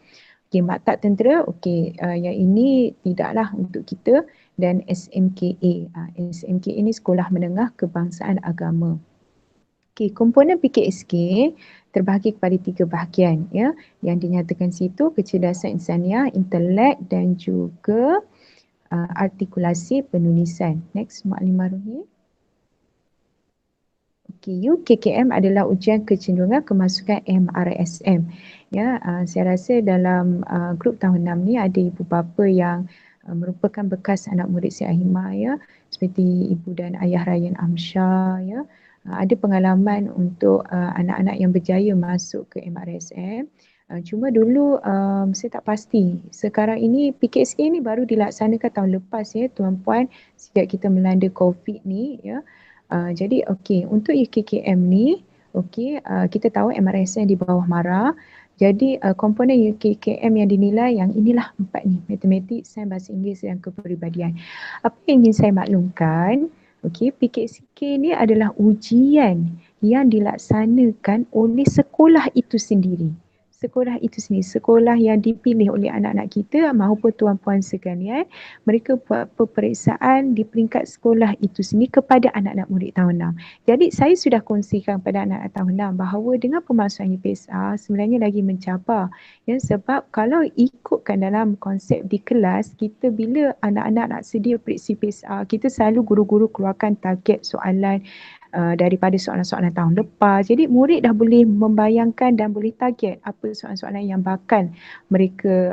Okey, maktab tentera okey, yang ini tidaklah untuk kita dan SMKA. SMKA ni Sekolah Menengah Kebangsaan Agama. Okey, komponen PKSK terbahagi kepada 3 bahagian ya yang dinyatakan situ: kecerdasan insaniah, intelek dan juga artikulasi penulisan. Next, Maklimah Ruhi. Okey, UKKM adalah ujian kecenderungan kemasukan MRSM. Ya, saya rasa dalam grup tahun 6 ni ada ibu bapa yang merupakan bekas anak murid Syed Ahimah ya, seperti ibu dan ayah Ryan Amsyah ya. Ada pengalaman untuk anak-anak yang berjaya masuk ke MRSM. Cuma dulu saya tak pasti. Sekarang ini PKSK ni baru dilaksanakan tahun lepas ya tuan-puan, sejak kita melanda COVID ni ya. Jadi okey, untuk UKKM ni okey, kita tahu MRSM di bawah MARA. Jadi komponen UKKM yang dinilai yang inilah 4 ni, matematik, sains, bahasa Inggeris dan kepribadian. Apa yang ingin saya maklumkan, okey, PKSK ni adalah ujian yang dilaksanakan oleh sekolah itu sendiri. Sekolah itu sendiri, sekolah yang dipilih oleh anak-anak kita maupun tuan-puan sekalian, mereka buat peperiksaan di peringkat sekolah itu sendiri kepada anak-anak murid tahun 6. Jadi saya sudah kongsikan kepada anak-anak tahun 6 bahawa dengan pemasukan UPSR sebenarnya lagi mencabar. Ya, sebab kalau ikutkan dalam konsep di kelas, kita bila anak-anak nak sedia periksa UPSR, kita selalu guru-guru keluarkan target soalan daripada soalan-soalan tahun lepas. Jadi murid dah boleh membayangkan dan boleh target apa soalan-soalan yang bakal mereka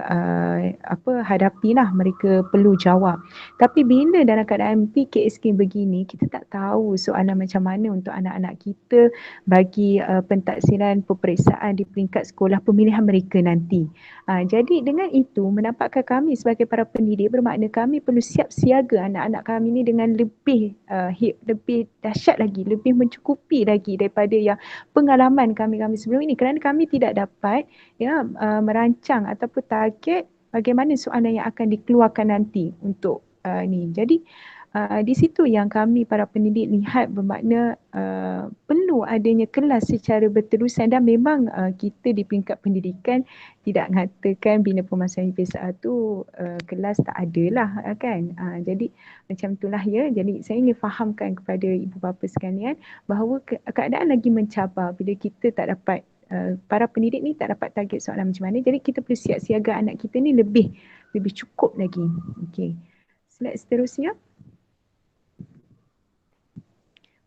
hadapilah, mereka perlu jawab. Tapi bila dalam keadaan PKSK begini, kita tak tahu soalan macam mana untuk anak-anak kita bagi pentaksiran peperiksaan di peringkat sekolah pemilihan mereka nanti. Jadi dengan itu menampakkan kami sebagai para pendidik bermakna kami perlu siap siaga anak-anak kami ni dengan lebih dahsyat lagi, lebih mencukupi lagi daripada yang pengalaman kami sebelum ini, kerana kami tidak dapat merancang ataupun target bagaimana soalan yang akan dikeluarkan nanti untuk ni. Jadi di situ yang kami para pendidik lihat bermakna perlu adanya kelas secara berterusan dan memang kita di peringkat pendidikan tidak mengatakan bila pemasukan UPSR tu kelas tak ada lah kan. Jadi macam itulah ya. Jadi saya ingin fahamkan kepada ibu bapa sekalian bahawa keadaan lagi mencabar bila kita tak dapat para pendidik ni tak dapat target soalan macam mana. Jadi kita perlu siap siaga anak kita ni lebih lebih cukup lagi. Okey. Slide seterusnya.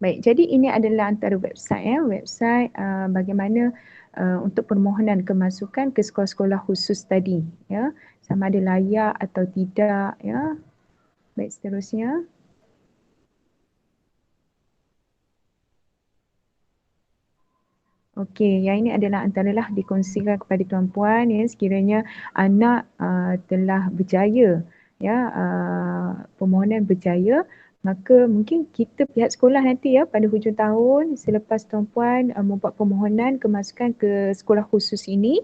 Baik, jadi ini adalah antara website website bagaimana untuk permohonan kemasukan ke sekolah-sekolah khusus tadi ya, sama ada layak atau tidak ya. Baik, seterusnya. Okey, yang ini adalah antaralah dikongsikan kepada tuan-puan ya, sekiranya anak telah berjaya ya, permohonan berjaya, maka mungkin kita pihak sekolah nanti ya pada hujung tahun selepas tuan-puan membuat permohonan kemasukan ke sekolah khusus ini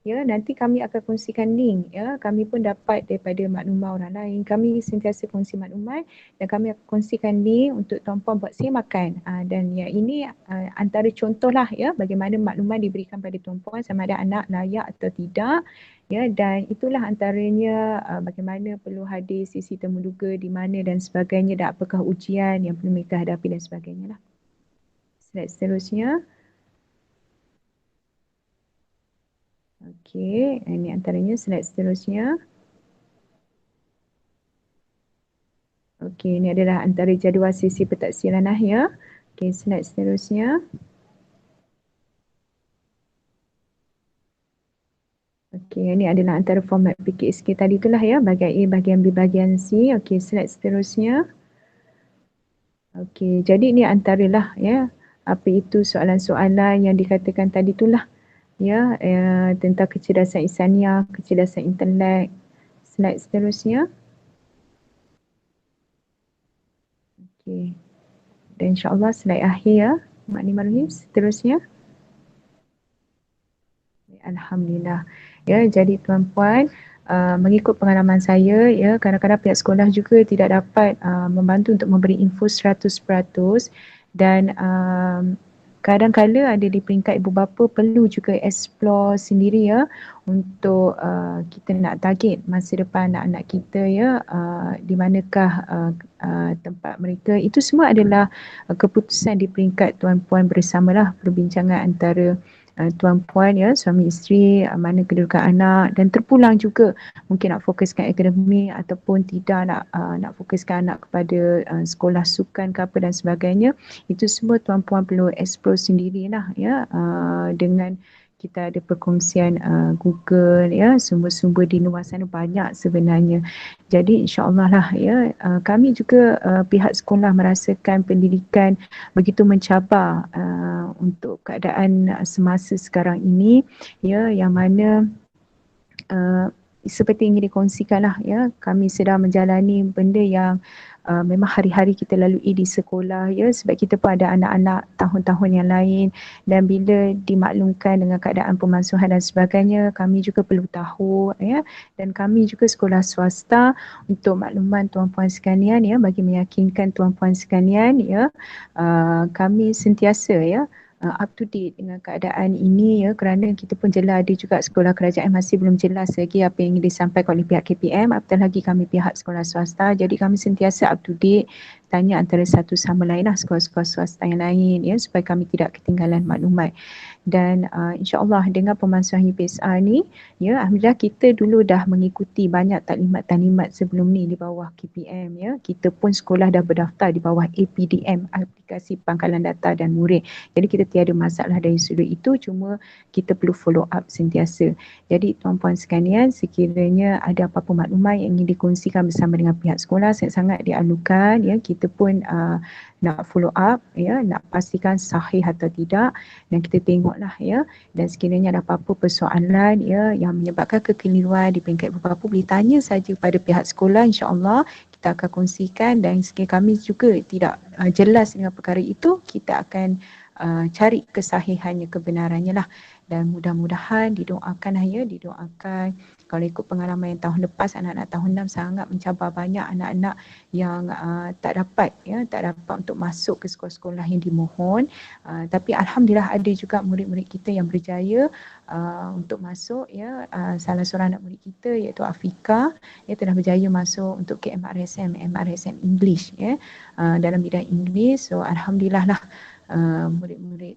ya, nanti kami akan kongsikan link ya, kami pun dapat daripada maklumat orang lain, kami sentiasa kongsi maklumat dan kami akan kongsikan link untuk tuan-puan buat semakan. Dan ya ini antara contohlah ya bagaimana maklumat diberikan pada tuan-puan sama ada anak layak atau tidak ya, dan itulah antaranya bagaimana perlu hadir sesi temuduga di mana dan sebagainya, dan apakah ujian yang perlu mereka hadapi dan sebagainya lah. Slide seterusnya. Okey, ini antaranya slide seterusnya. Okey, ini adalah antara jadual sesi pentaksiran ya. Okey, slide seterusnya. Okey, ini adalah antara format PKSK tadi itulah ya, bahagian A, bahagian B, bahagian C. Okey, slide seterusnya. Okey, jadi ini antaralah ya, apa itu soalan-soalan yang dikatakan tadi itulah ya, tentang kecerdasan insaniah, kecerdasan intelek. Slide seterusnya. Okey. Dan insya-Allah slide akhir ya, Mak Nimaruddin, seterusnya. Alhamdulillah. Ya, jadi tuan-puan, mengikut pengalaman saya ya, kadang-kadang pihak sekolah juga tidak dapat membantu untuk memberi info 100%, dan kadang-kala ada di peringkat ibu bapa perlu juga explore sendiri ya, untuk kita nak target masa depan anak-anak kita ya, di manakah tempat mereka. Itu semua adalah keputusan di peringkat tuan-puan bersamalah, perbincangan antara tuan-puan ya, suami isteri, mana kedudukan anak, dan terpulang juga mungkin nak fokuskan akademik ataupun tidak, nak fokuskan anak kepada sekolah sukan ke apa dan sebagainya. Itu semua tuan-puan perlu explore sendirilah ya, dengan kita ada perkongsian Google ya, sumber-sumber di luar sana banyak sebenarnya. Jadi insya-Allah lah ya, kami juga pihak sekolah merasakan pendidikan begitu mencabar untuk keadaan semasa sekarang ini ya, yang mana seperti yang dikongsikan lah ya, kami sedang menjalani benda yang memang hari-hari kita lalui di sekolah ya, sebab kita pun ada anak-anak tahun-tahun yang lain, dan bila dimaklumkan dengan keadaan pemansuhan dan sebagainya, kami juga perlu tahu ya, dan kami juga sekolah swasta, untuk makluman tuan-puan sekalian ya, bagi meyakinkan tuan-puan sekalian ya, kami sentiasa ya up to date dengan keadaan ini ya, kerana kita pun jelas ada juga sekolah kerajaan masih belum jelas lagi apa yang disampaikan oleh pihak KPM, apatah lagi kami pihak sekolah swasta. Jadi kami sentiasa up to date, tanya antara satu sama lain lah sekolah-sekolah swasta yang lain ya, supaya kami tidak ketinggalan maklumat. Dan insya-Allah dengan pemansuhan UPSR ni ya, alhamdulillah kita dulu dah mengikuti banyak taklimat-taklimat sebelum ni di bawah KPM ya. Kita pun sekolah dah berdaftar di bawah APDM, aplikasi pangkalan data dan murid. Jadi kita tiada masalah dari sudut itu, cuma kita perlu follow up sentiasa. Jadi tuan-puan sekalian, sekiranya ada apa-apa maklumat yang ingin dikongsikan bersama dengan pihak sekolah, sangat-sangat dialukan ya, kita pun nak follow up ya, nak pastikan sahih atau tidak, dan kita tengoklah ya, dan sekiranya ada apa-apa persoalan ya yang menyebabkan kekeliruan di peringkat ibu bapa, boleh tanya saja pada pihak sekolah, insya-Allah kita akan kongsikan, dan sekiranya kami juga tidak jelas dengan perkara itu, kita akan cari kesahihannya, kebenarannya lah. Dan mudah-mudahan didoakan ya, didoakan. Kalau ikut pengalaman yang tahun lepas, anak-anak tahun 6 sangat mencabar banyak anak-anak yang tak dapat ya, tak dapat untuk masuk ke sekolah-sekolah yang dimohon. Tapi alhamdulillah ada juga murid-murid kita yang berjaya untuk masuk ya. Salah seorang anak murid kita iaitu Afika, dia telah berjaya masuk untuk KMRSM, MRSM English ya, dalam bidang English. So alhamdulillah lah, murid-murid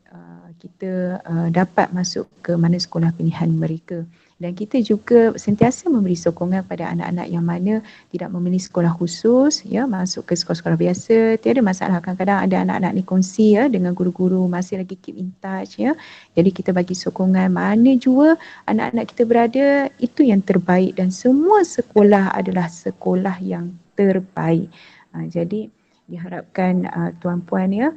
kita dapat masuk ke mana sekolah pilihan mereka. Dan kita juga sentiasa memberi sokongan pada anak-anak yang mana tidak memilih sekolah khusus, ya, masuk ke sekolah-sekolah biasa. Tiada masalah. Kadang-kadang ada anak-anak ni kongsi, ya, dengan guru-guru, masih lagi keep in touch, ya. Jadi kita bagi sokongan mana jua anak-anak kita berada, itu yang terbaik dan semua sekolah adalah sekolah yang terbaik. Jadi diharapkan tuan-puan, ya,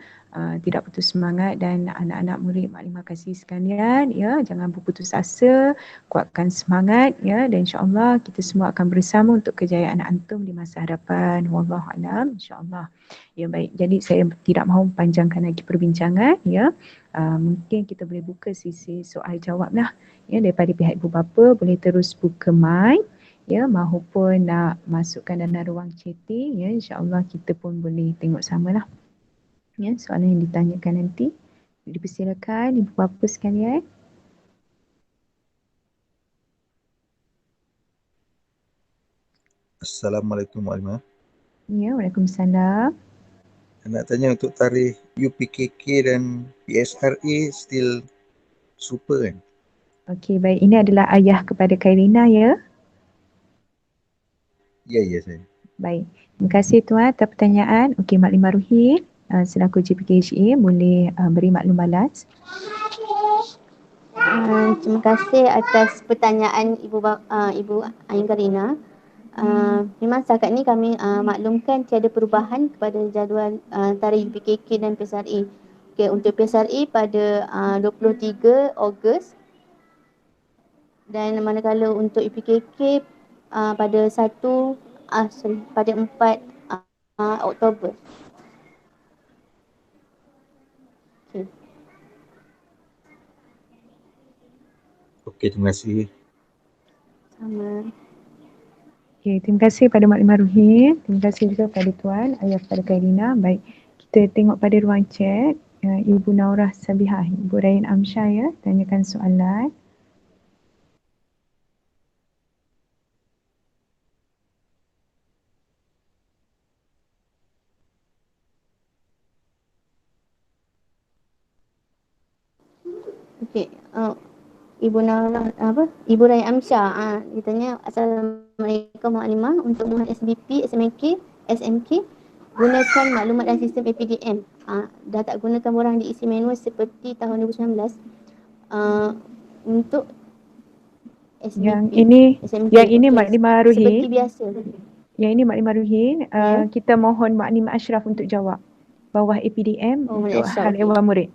tidak putus semangat, dan anak-anak murid maklimah kasih sekalian, ya, jangan berputus asa, kuatkan semangat, ya, dan insya-Allah kita semua akan bersama untuk kejayaan antum di masa hadapan. Wallahu a'lam, insya-Allah. Ya, baik. Jadi saya tidak mahu panjangkan lagi perbincangan, ya. Mungkin kita boleh buka sisi soal jawab lah, ya, daripada pihak ibu bapa. Boleh terus buka mic, ya, mahupun nak masukkan dalam ruang chatting, ya, insya-Allah kita pun boleh tengok samalah, ya, soalan yang ditanyakan nanti. Dipersilakan ibu bapa sekalian. Assalamualaikum Maklimah. Ya, Waalaikumsalam. Nak tanya untuk tarikh UPKK dan PSRA still super kan? Okey, baik. Ini adalah ayah kepada Khairina, ya. Ya saya. Baik. Terima kasih tuan atas pertanyaan. Okey, Maklimah Ruhi, selaku GPKHA boleh beri maklum balas. Terima kasih atas pertanyaan Ibu Ain Karina. Memang setakat ni kami maklumkan tiada perubahan kepada jadual tarikh UPKK dan PSRA. Okay, untuk PSRA pada 23 Ogos dan manakala untuk UPKK pada 4 Oktober. Okay. Okey, terima kasih. Sama. Okey, terima kasih pada Maklimah Ruhi. Terima kasih juga pada tuan, ayah kepada Khairina. Baik, kita tengok pada ruang chat. Ibu Naurah Sabihah, Ibu Rain Amsyah, ya, tanyakan soalan. Okey, Ibu Naurah Ibu Rai Amsyah dia tanya, Assalamualaikum Maklimah, untuk mohon SBP, SMK, SMK gunakan maklumat dan sistem APDM. Dah tak gunakan borang diisi manual seperti tahun 2019. Untuk SBP, yang ini Maklimah Ruhi. Seperti biasa. Yang ini Maklimah Ruhi, kita mohon Maklimah Ashraf untuk jawab. Bawah APDM untuk hal ehwal murid.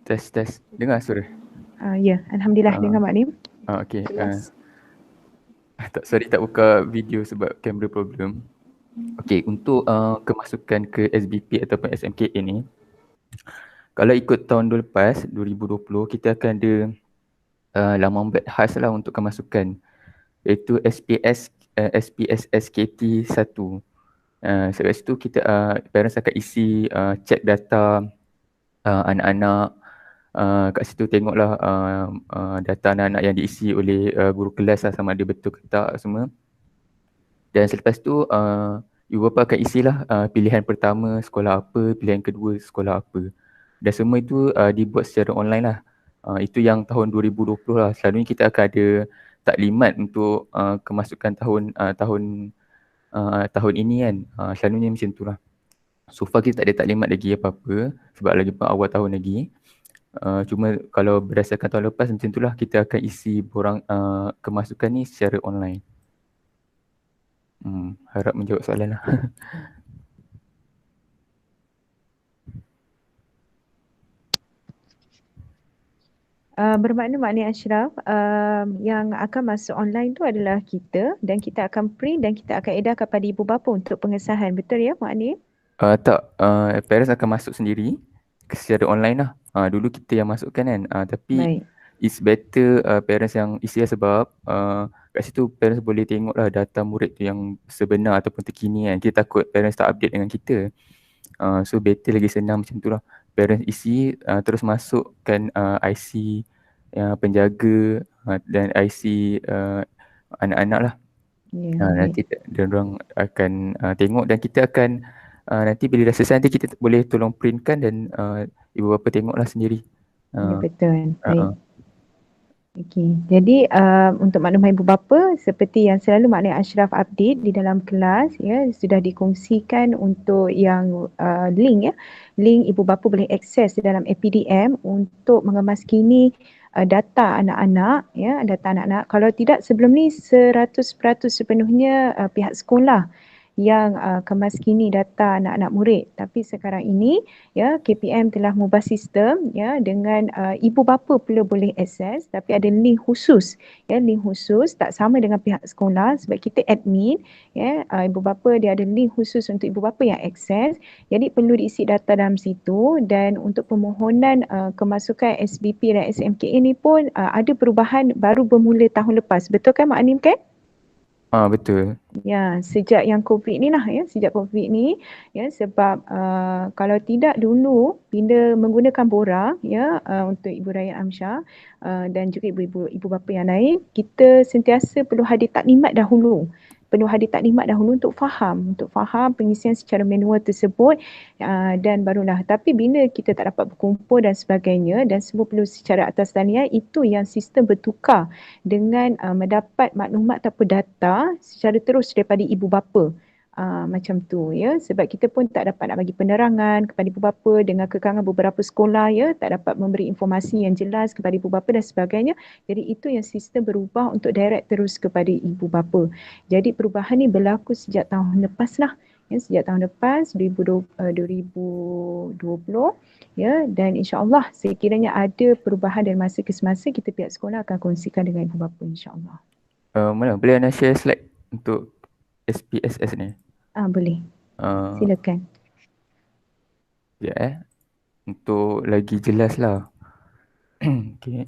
Tes. Dengar suara? Ya, Alhamdulillah dengar Maklim. Okey. Sorry tak buka video sebab kamera problem. Okey, untuk kemasukan ke SBP ataupun SMK ini, kalau ikut tahun lepas 2020, kita akan ada laman web khas lah untuk kemasukan, iaitu SPS SKT 1. Sebab situ kita parents akan isi check data anak-anak. Kat situ tengoklah data anak-anak yang diisi oleh guru kelas lah, sama ada betul ke tak semua. Dan selepas tu ibu bapa akan isilah pilihan pertama sekolah apa, pilihan kedua sekolah apa. Dan semua itu dibuat secara online lah. Itu yang tahun 2020 lah. Selalunya kita akan ada taklimat untuk kemasukan tahun ini kan. Selalunya macam tu lah. So far kita tak ada taklimat lagi apa-apa sebab lagi pun awal tahun lagi. Cuma kalau berdasarkan tahun lepas macam itulah, kita akan isi borang kemasukan ni secara online. Harap menjawab soalan lah. Bermakna Makni Ashraf, yang akan masuk online tu adalah kita, dan kita akan print dan kita akan edarkan kepada ibu bapa untuk pengesahan. Betul ya Makni? Tak, parents akan masuk sendiri secara online lah. Dulu kita yang masukkan kan. Tapi Baik. It's better parents yang isi lah, sebab kat situ parents boleh tengok lah data murid tu yang sebenar ataupun terkini kan. Kita takut parents tak update dengan kita. So better lagi senang macam tu lah. Parents isi, terus masukkan IC penjaga dan IC anak-anak lah. Nanti diorang akan tengok dan kita akan nanti bila dah selesai nanti kita boleh tolong printkan dan ibu bapa tengoklah sendiri. Ya, betul. Baik. Okey, jadi untuk makluman ibu bapa, seperti yang selalu Makcik Ashraf update di dalam kelas ya, sudah dikongsikan untuk yang link ya. Link ibu bapa boleh akses di dalam APDM untuk mengemaskini data anak-anak ya, data anak-anak. Kalau tidak sebelum ni 100% sepenuhnya pihak sekolah yang kemaskini data anak-anak murid. Tapi sekarang ini ya KPM telah mengubah sistem ya dengan ibu bapa pula boleh akses, tapi ada link khusus ya, link khusus tak sama dengan pihak sekolah sebab kita admin ya, ibu bapa dia ada link khusus untuk ibu bapa yang akses, jadi perlu diisi data dalam situ. Dan untuk permohonan kemasukan SBP dan SMKA ni pun ada perubahan baru bermula tahun lepas, betul kan Mak Anim kan? Betul. Ya, sejak yang COVID ni lah ya, sejak COVID ni ya, sebab kalau tidak dulu bila menggunakan Bora ya untuk Ibu Raya Amsyah dan juga ibu bapa yang lain, kita sentiasa perlu hadir taklimat dahulu. Perlu hadir taklimat dahulu untuk faham pengisian secara manual tersebut dan barulah. Tapi bila kita tak dapat berkumpul dan sebagainya dan semua perlu secara atas talian, itu yang sistem bertukar dengan mendapat maklumat ataupun data secara terus daripada ibu bapa. Macam tu ya, sebab kita pun tak dapat nak bagi penerangan kepada ibu bapa dengan kekangan beberapa sekolah ya, tak dapat memberi informasi yang jelas kepada ibu bapa dan sebagainya. Jadi itu yang sistem berubah untuk direct terus kepada ibu bapa. Jadi perubahan ni berlaku sejak tahun lepas lah ya, sejak tahun lepas 2020 ya, dan insya-Allah sekiranya ada perubahan dari masa ke semasa, kita pihak sekolah akan kongsikan dengan ibu bapa insya-Allah. Mana boleh Ana share slide untuk SPSS ni? Boleh. Uh, Silakan. Ya untuk lagi jelas lah. Okay.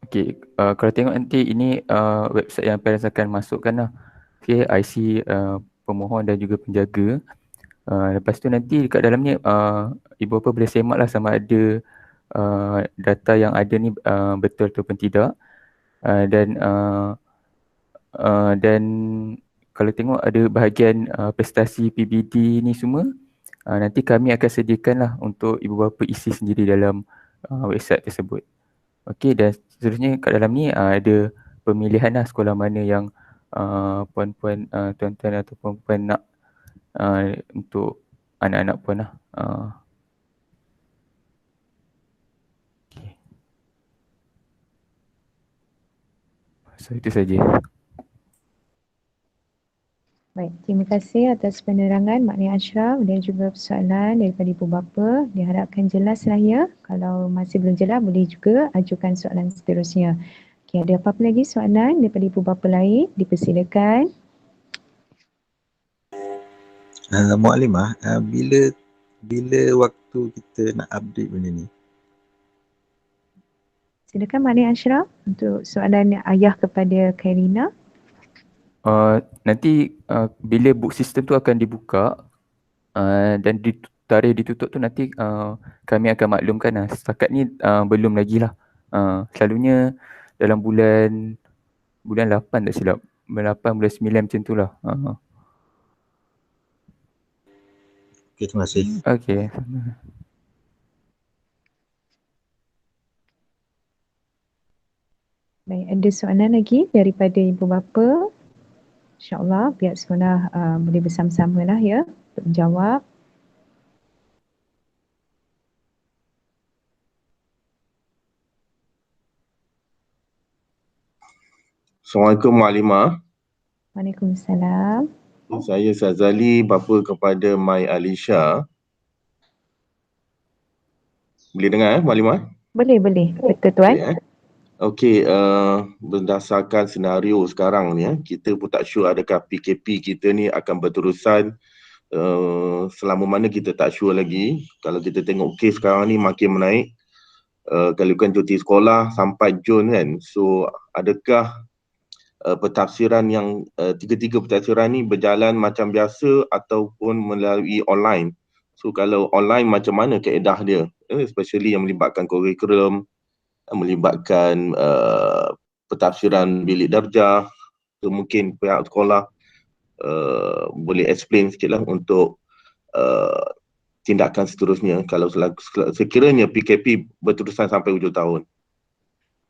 Okay, kalau tengok nanti ini website yang parents akan masukkan lah. Okay, IC pemohon dan juga penjaga. Lepas tu nanti dekat dalam ni ibu bapa boleh semak lah sama ada data yang ada ni betul ataupun tidak. Dan kalau tengok ada bahagian prestasi PBD ni semua, nanti kami akan sediakan lah untuk ibu bapa isi sendiri dalam website tersebut. Okey, dan seterusnya kat dalam ni ada pemilihan lah sekolah mana yang puan-puan, tuan-tuan ataupun puan nak untuk anak-anak puan lah. Okay. So itu saja. Baik, terima kasih atas penerangan Makcik Ashraf dan juga persoalan daripada ibu bapa. Diharapkan jelas lah ya. Kalau masih belum jelas, boleh juga ajukan soalan seterusnya. Okey, ada apa-apa lagi soalan daripada ibu bapa lain? Dipersilakan. Muallimah, bila waktu kita nak update benda ni? Silakan Makcik Ashraf untuk soalan ayah kepada Khairina. Nanti bila book system tu akan dibuka dan tarikh ditutup tu nanti kami akan maklumkan lah. Setakat ni belum lagi lah. Selalunya dalam bulan 8 tak silap. Bulan 8, bulan 9 macam tu lah. Okay, terima kasih. Okay. Baik, ada soalan lagi daripada ibu bapa? InsyaAllah pihak sekolah boleh bersama-sama lah ya untuk menjawab. Assalamualaikum Maklimah. Waalaikumsalam. Saya Sazali, bapa kepada Mai Alisha. Boleh dengar Maklimah? Boleh. Betul tuan. Okey, berdasarkan senario sekarang ni, kita pun tak sure adakah PKP kita ni akan berterusan selama mana kita tak sure lagi. Kalau kita tengok kes sekarang ni makin menaik, kalau kan cuti sekolah sampai Jun kan. So adakah pentafsiran yang tiga-tiga pentafsiran ni berjalan macam biasa ataupun melalui online? So kalau online macam mana kaedah dia? Especially yang melibatkan kurikulum, melibatkan pentafsiran bilik darjah, mungkin pihak sekolah boleh explain sikit lah untuk tindakan seterusnya kalau sekiranya PKP berterusan sampai hujung tahun.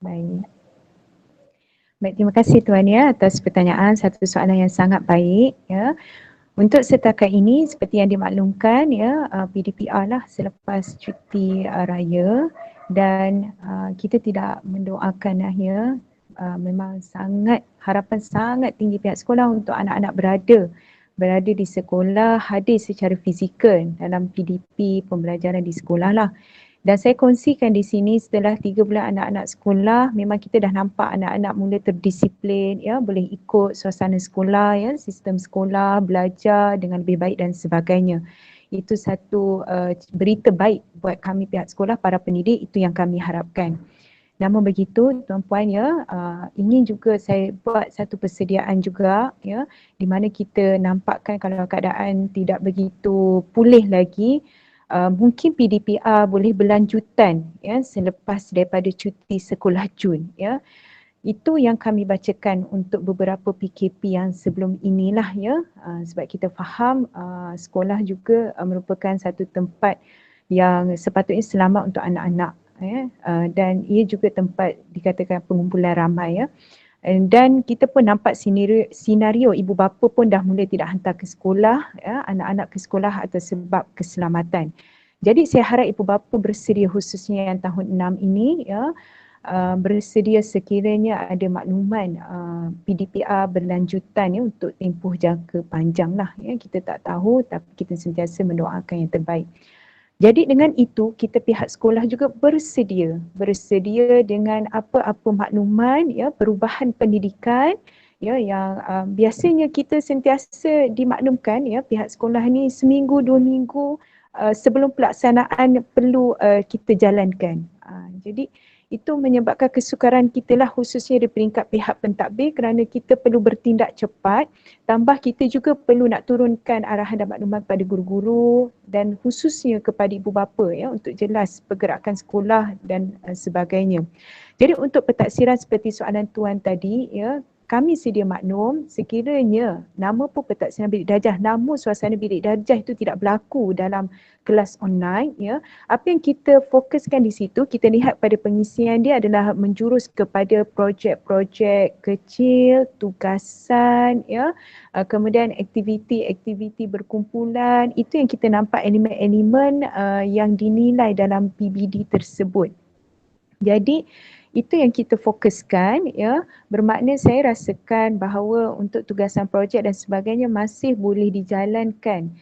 Baik. Baik, terima kasih Tuan ya atas pertanyaan, satu soalan yang sangat baik ya. Untuk setakat ini seperti yang dimaklumkan ya, PDPR lah selepas cuti raya, dan kita tidak mendoakan lah ya, memang sangat harapan sangat tinggi pihak sekolah untuk anak-anak berada di sekolah, hadir secara fizikal dalam PDP pembelajaran di sekolah lah. Dan saya kongsikan di sini setelah 3 bulan anak-anak sekolah, memang kita dah nampak anak-anak mula terdisiplin ya, boleh ikut suasana sekolah ya, sistem sekolah, belajar dengan lebih baik dan sebagainya. Itu satu berita baik buat kami pihak sekolah, para pendidik, itu yang kami harapkan. Namun begitu tuan-puan ya, ingin juga saya buat satu persediaan juga ya, di mana kita nampakkan kalau keadaan tidak begitu pulih lagi, mungkin PDPR boleh berlanjutan ya selepas daripada cuti sekolah Jun ya. Itu yang kami bacakan untuk beberapa PKP yang sebelum inilah ya, sebab kita faham sekolah juga merupakan satu tempat yang sepatutnya selamat untuk anak-anak ya, dan ia juga tempat dikatakan pengumpulan ramai ya. Dan kita pun nampak senario ibu bapa pun dah mula tidak hantar ke sekolah ya, anak-anak ke sekolah atas sebab keselamatan. Jadi saya harap ibu bapa bersedia, khususnya yang tahun 6 ini ya, bersedia sekiranya ada makluman PDPR berlanjutan ya untuk tempoh jangka panjang lah ya, kita tak tahu tapi kita sentiasa mendoakan yang terbaik. Jadi dengan itu kita pihak sekolah juga bersedia dengan apa-apa makluman ya, perubahan pendidikan ya yang biasanya kita sentiasa dimaklumkan ya, pihak sekolah ni seminggu 2 minggu sebelum pelaksanaan perlu kita jalankan. Jadi itu menyebabkan kesukaran kita lah, khususnya di peringkat pihak pentadbir, kerana kita perlu bertindak cepat, tambah kita juga perlu nak turunkan arahan dan maklumat kepada guru-guru dan khususnya kepada ibu bapa ya, untuk jelas pergerakan sekolah dan sebagainya. Jadi untuk pentaksiran seperti soalan tuan tadi ya, kami sedia maklum sekiranya nama pun pentaksiran bilik darjah, namun suasana bilik darjah itu tidak berlaku dalam kelas online ya. Apa yang kita fokuskan di situ, kita lihat pada pengisian dia adalah menjurus kepada projek-projek kecil, tugasan ya, kemudian aktiviti-aktiviti berkumpulan. Itu yang kita nampak elemen-elemen yang dinilai dalam PBD tersebut. Jadi itu yang kita fokuskan ya, bermakna saya rasakan bahawa untuk tugasan projek dan sebagainya masih boleh dijalankan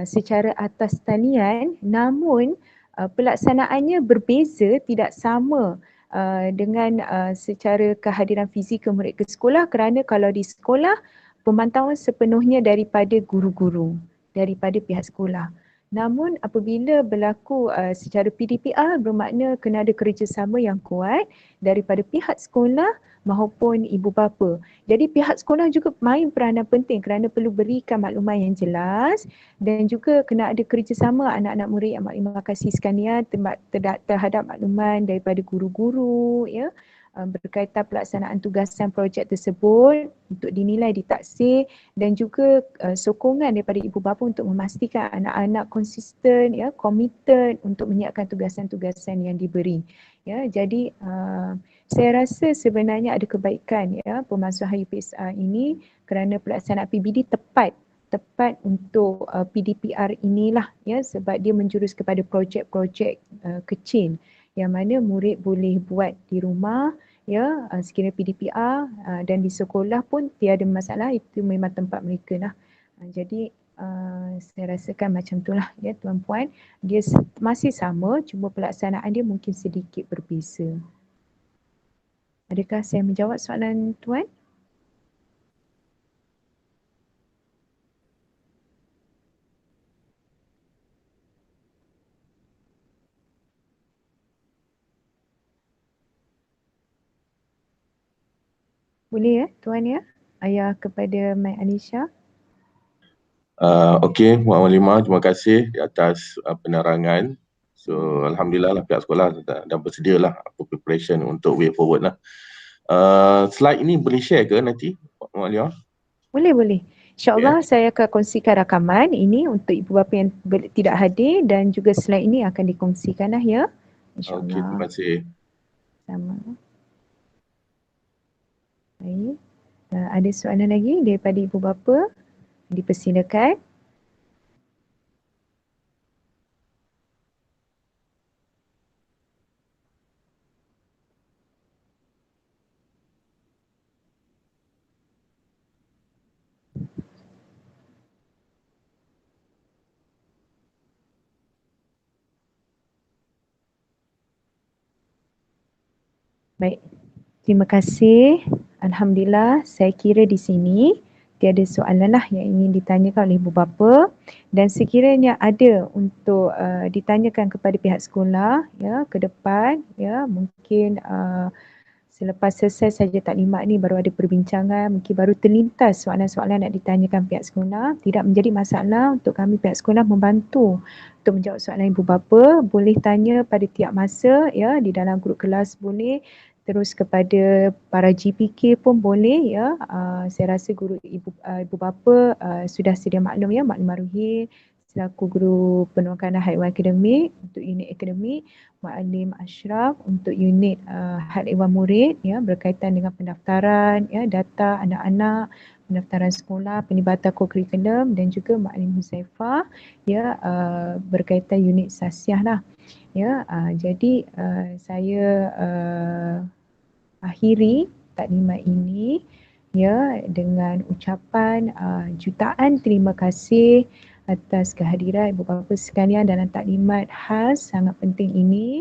secara atas talian, namun pelaksanaannya berbeza, tidak sama dengan secara kehadiran fizikal murid ke sekolah, kerana kalau di sekolah pemantauan sepenuhnya daripada guru-guru, daripada pihak sekolah. Namun apabila berlaku secara PDPR, bermakna kena ada kerjasama yang kuat daripada pihak sekolah maupun ibu bapa. Jadi pihak sekolah juga main peranan penting kerana perlu berikan maklumat yang jelas, dan juga kena ada kerjasama anak-anak murid yang terima kasih sekalian terhadap makluman daripada guru-guru ya, berkaitan pelaksanaan tugasan projek tersebut untuk dinilai, ditaksir, dan juga sokongan daripada ibu bapa untuk memastikan anak-anak konsisten ya, committed untuk menyiapkan tugasan-tugasan yang diberi ya. Jadi saya rasa sebenarnya ada kebaikan ya pemasuhan UPSR ini, kerana pelaksanaan PBD tepat untuk PDPR inilah ya, sebab dia menjurus kepada projek-projek kecil yang mana murid boleh buat di rumah ya, sekiranya PDPR, dan di sekolah pun tiada masalah, itu memang tempat mereka lah. Jadi saya rasakan macam itulah ya tuan-puan, dia masih sama, cuma pelaksanaan dia mungkin sedikit berbeza. Adakah saya menjawab soalan tuan? Boleh ya tuan ya? Ayah kepada Mak Alisha. Okey, Muhammad Lima, terima kasih di atas penerangan. So, Alhamdulillah lah pihak sekolah dah bersedia lah preparation untuk way forward lah. Slide ini boleh share ke nanti, Mak Lia? Boleh. InsyaAllah saya akan kongsikan rakaman ini untuk ibu bapa yang tidak hadir dan juga slide ini akan dikongsikan lah ya. Okey, InsyaAllah. terima kasih. Sama. Baik. Ada soalan lagi daripada ibu bapa? Dipersilakan. Baik, terima kasih. Alhamdulillah, saya kira di sini tiada soalan lah yang ingin ditanyakan oleh ibu bapa dan sekiranya ada untuk ditanyakan kepada pihak sekolah ya ke depan ya mungkin selepas selesai saja taklimat ni baru ada perbincangan, mungkin baru terlintas soalan-soalan nak ditanyakan pihak sekolah, tidak menjadi masalah untuk kami pihak sekolah membantu untuk menjawab soalan ibu bapa. Boleh tanya pada tiap masa ya di dalam grup kelas boleh, terus kepada para GPK pun boleh ya. Saya rasa guru ibu bapa sudah sedia maklum ya, Maklum Maruhi selaku guru penukaran haiwan akademik untuk unit akademik, Muallim Ashraf untuk unit had ehwal murid ya berkaitan dengan pendaftaran ya data anak-anak, pendaftaran sekolah, penlibatan kurikulum dan juga Muallim Huzaifah ya berkaitan unit sasiah lah ya. Jadi saya akhiri taklimat ini ya dengan ucapan jutaan terima kasih atas kehadiran ibu bapa sekalian dalam taklimat khas sangat penting ini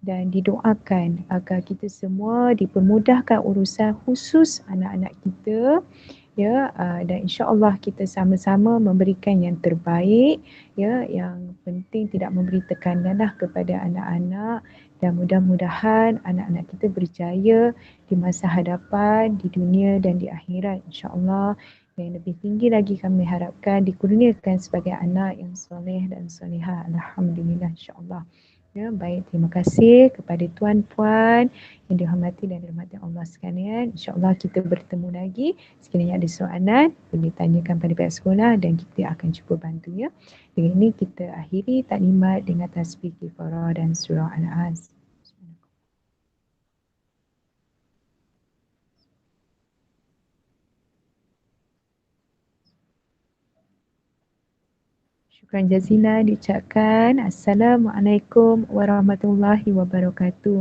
dan didoakan agar kita semua dipermudahkan urusan khusus anak-anak kita ya dan insya-Allah kita sama-sama memberikan yang terbaik ya. Yang penting tidak memberi tekananlah kepada anak-anak dan mudah-mudahan anak-anak kita berjaya di masa hadapan di dunia dan di akhirat insya-Allah. Yang lebih tinggi lagi kami harapkan dikurniakan sebagai anak yang soleh dan solehah. Alhamdulillah insya-Allah. Ya, baik, terima kasih kepada tuan-puan yang dihormati dan dirahmati Allah sekalian. InsyaAllah kita bertemu lagi. Sekiranya ada soalan, boleh tanyakan pada pihak sekolah dan kita akan cuba bantu ya. Dengan ini kita akhiri taklimat dengan tasbih kifarah dan surah Al-Az. Syukran jazilan diucapkan. Assalamualaikum warahmatullahi wabarakatuh.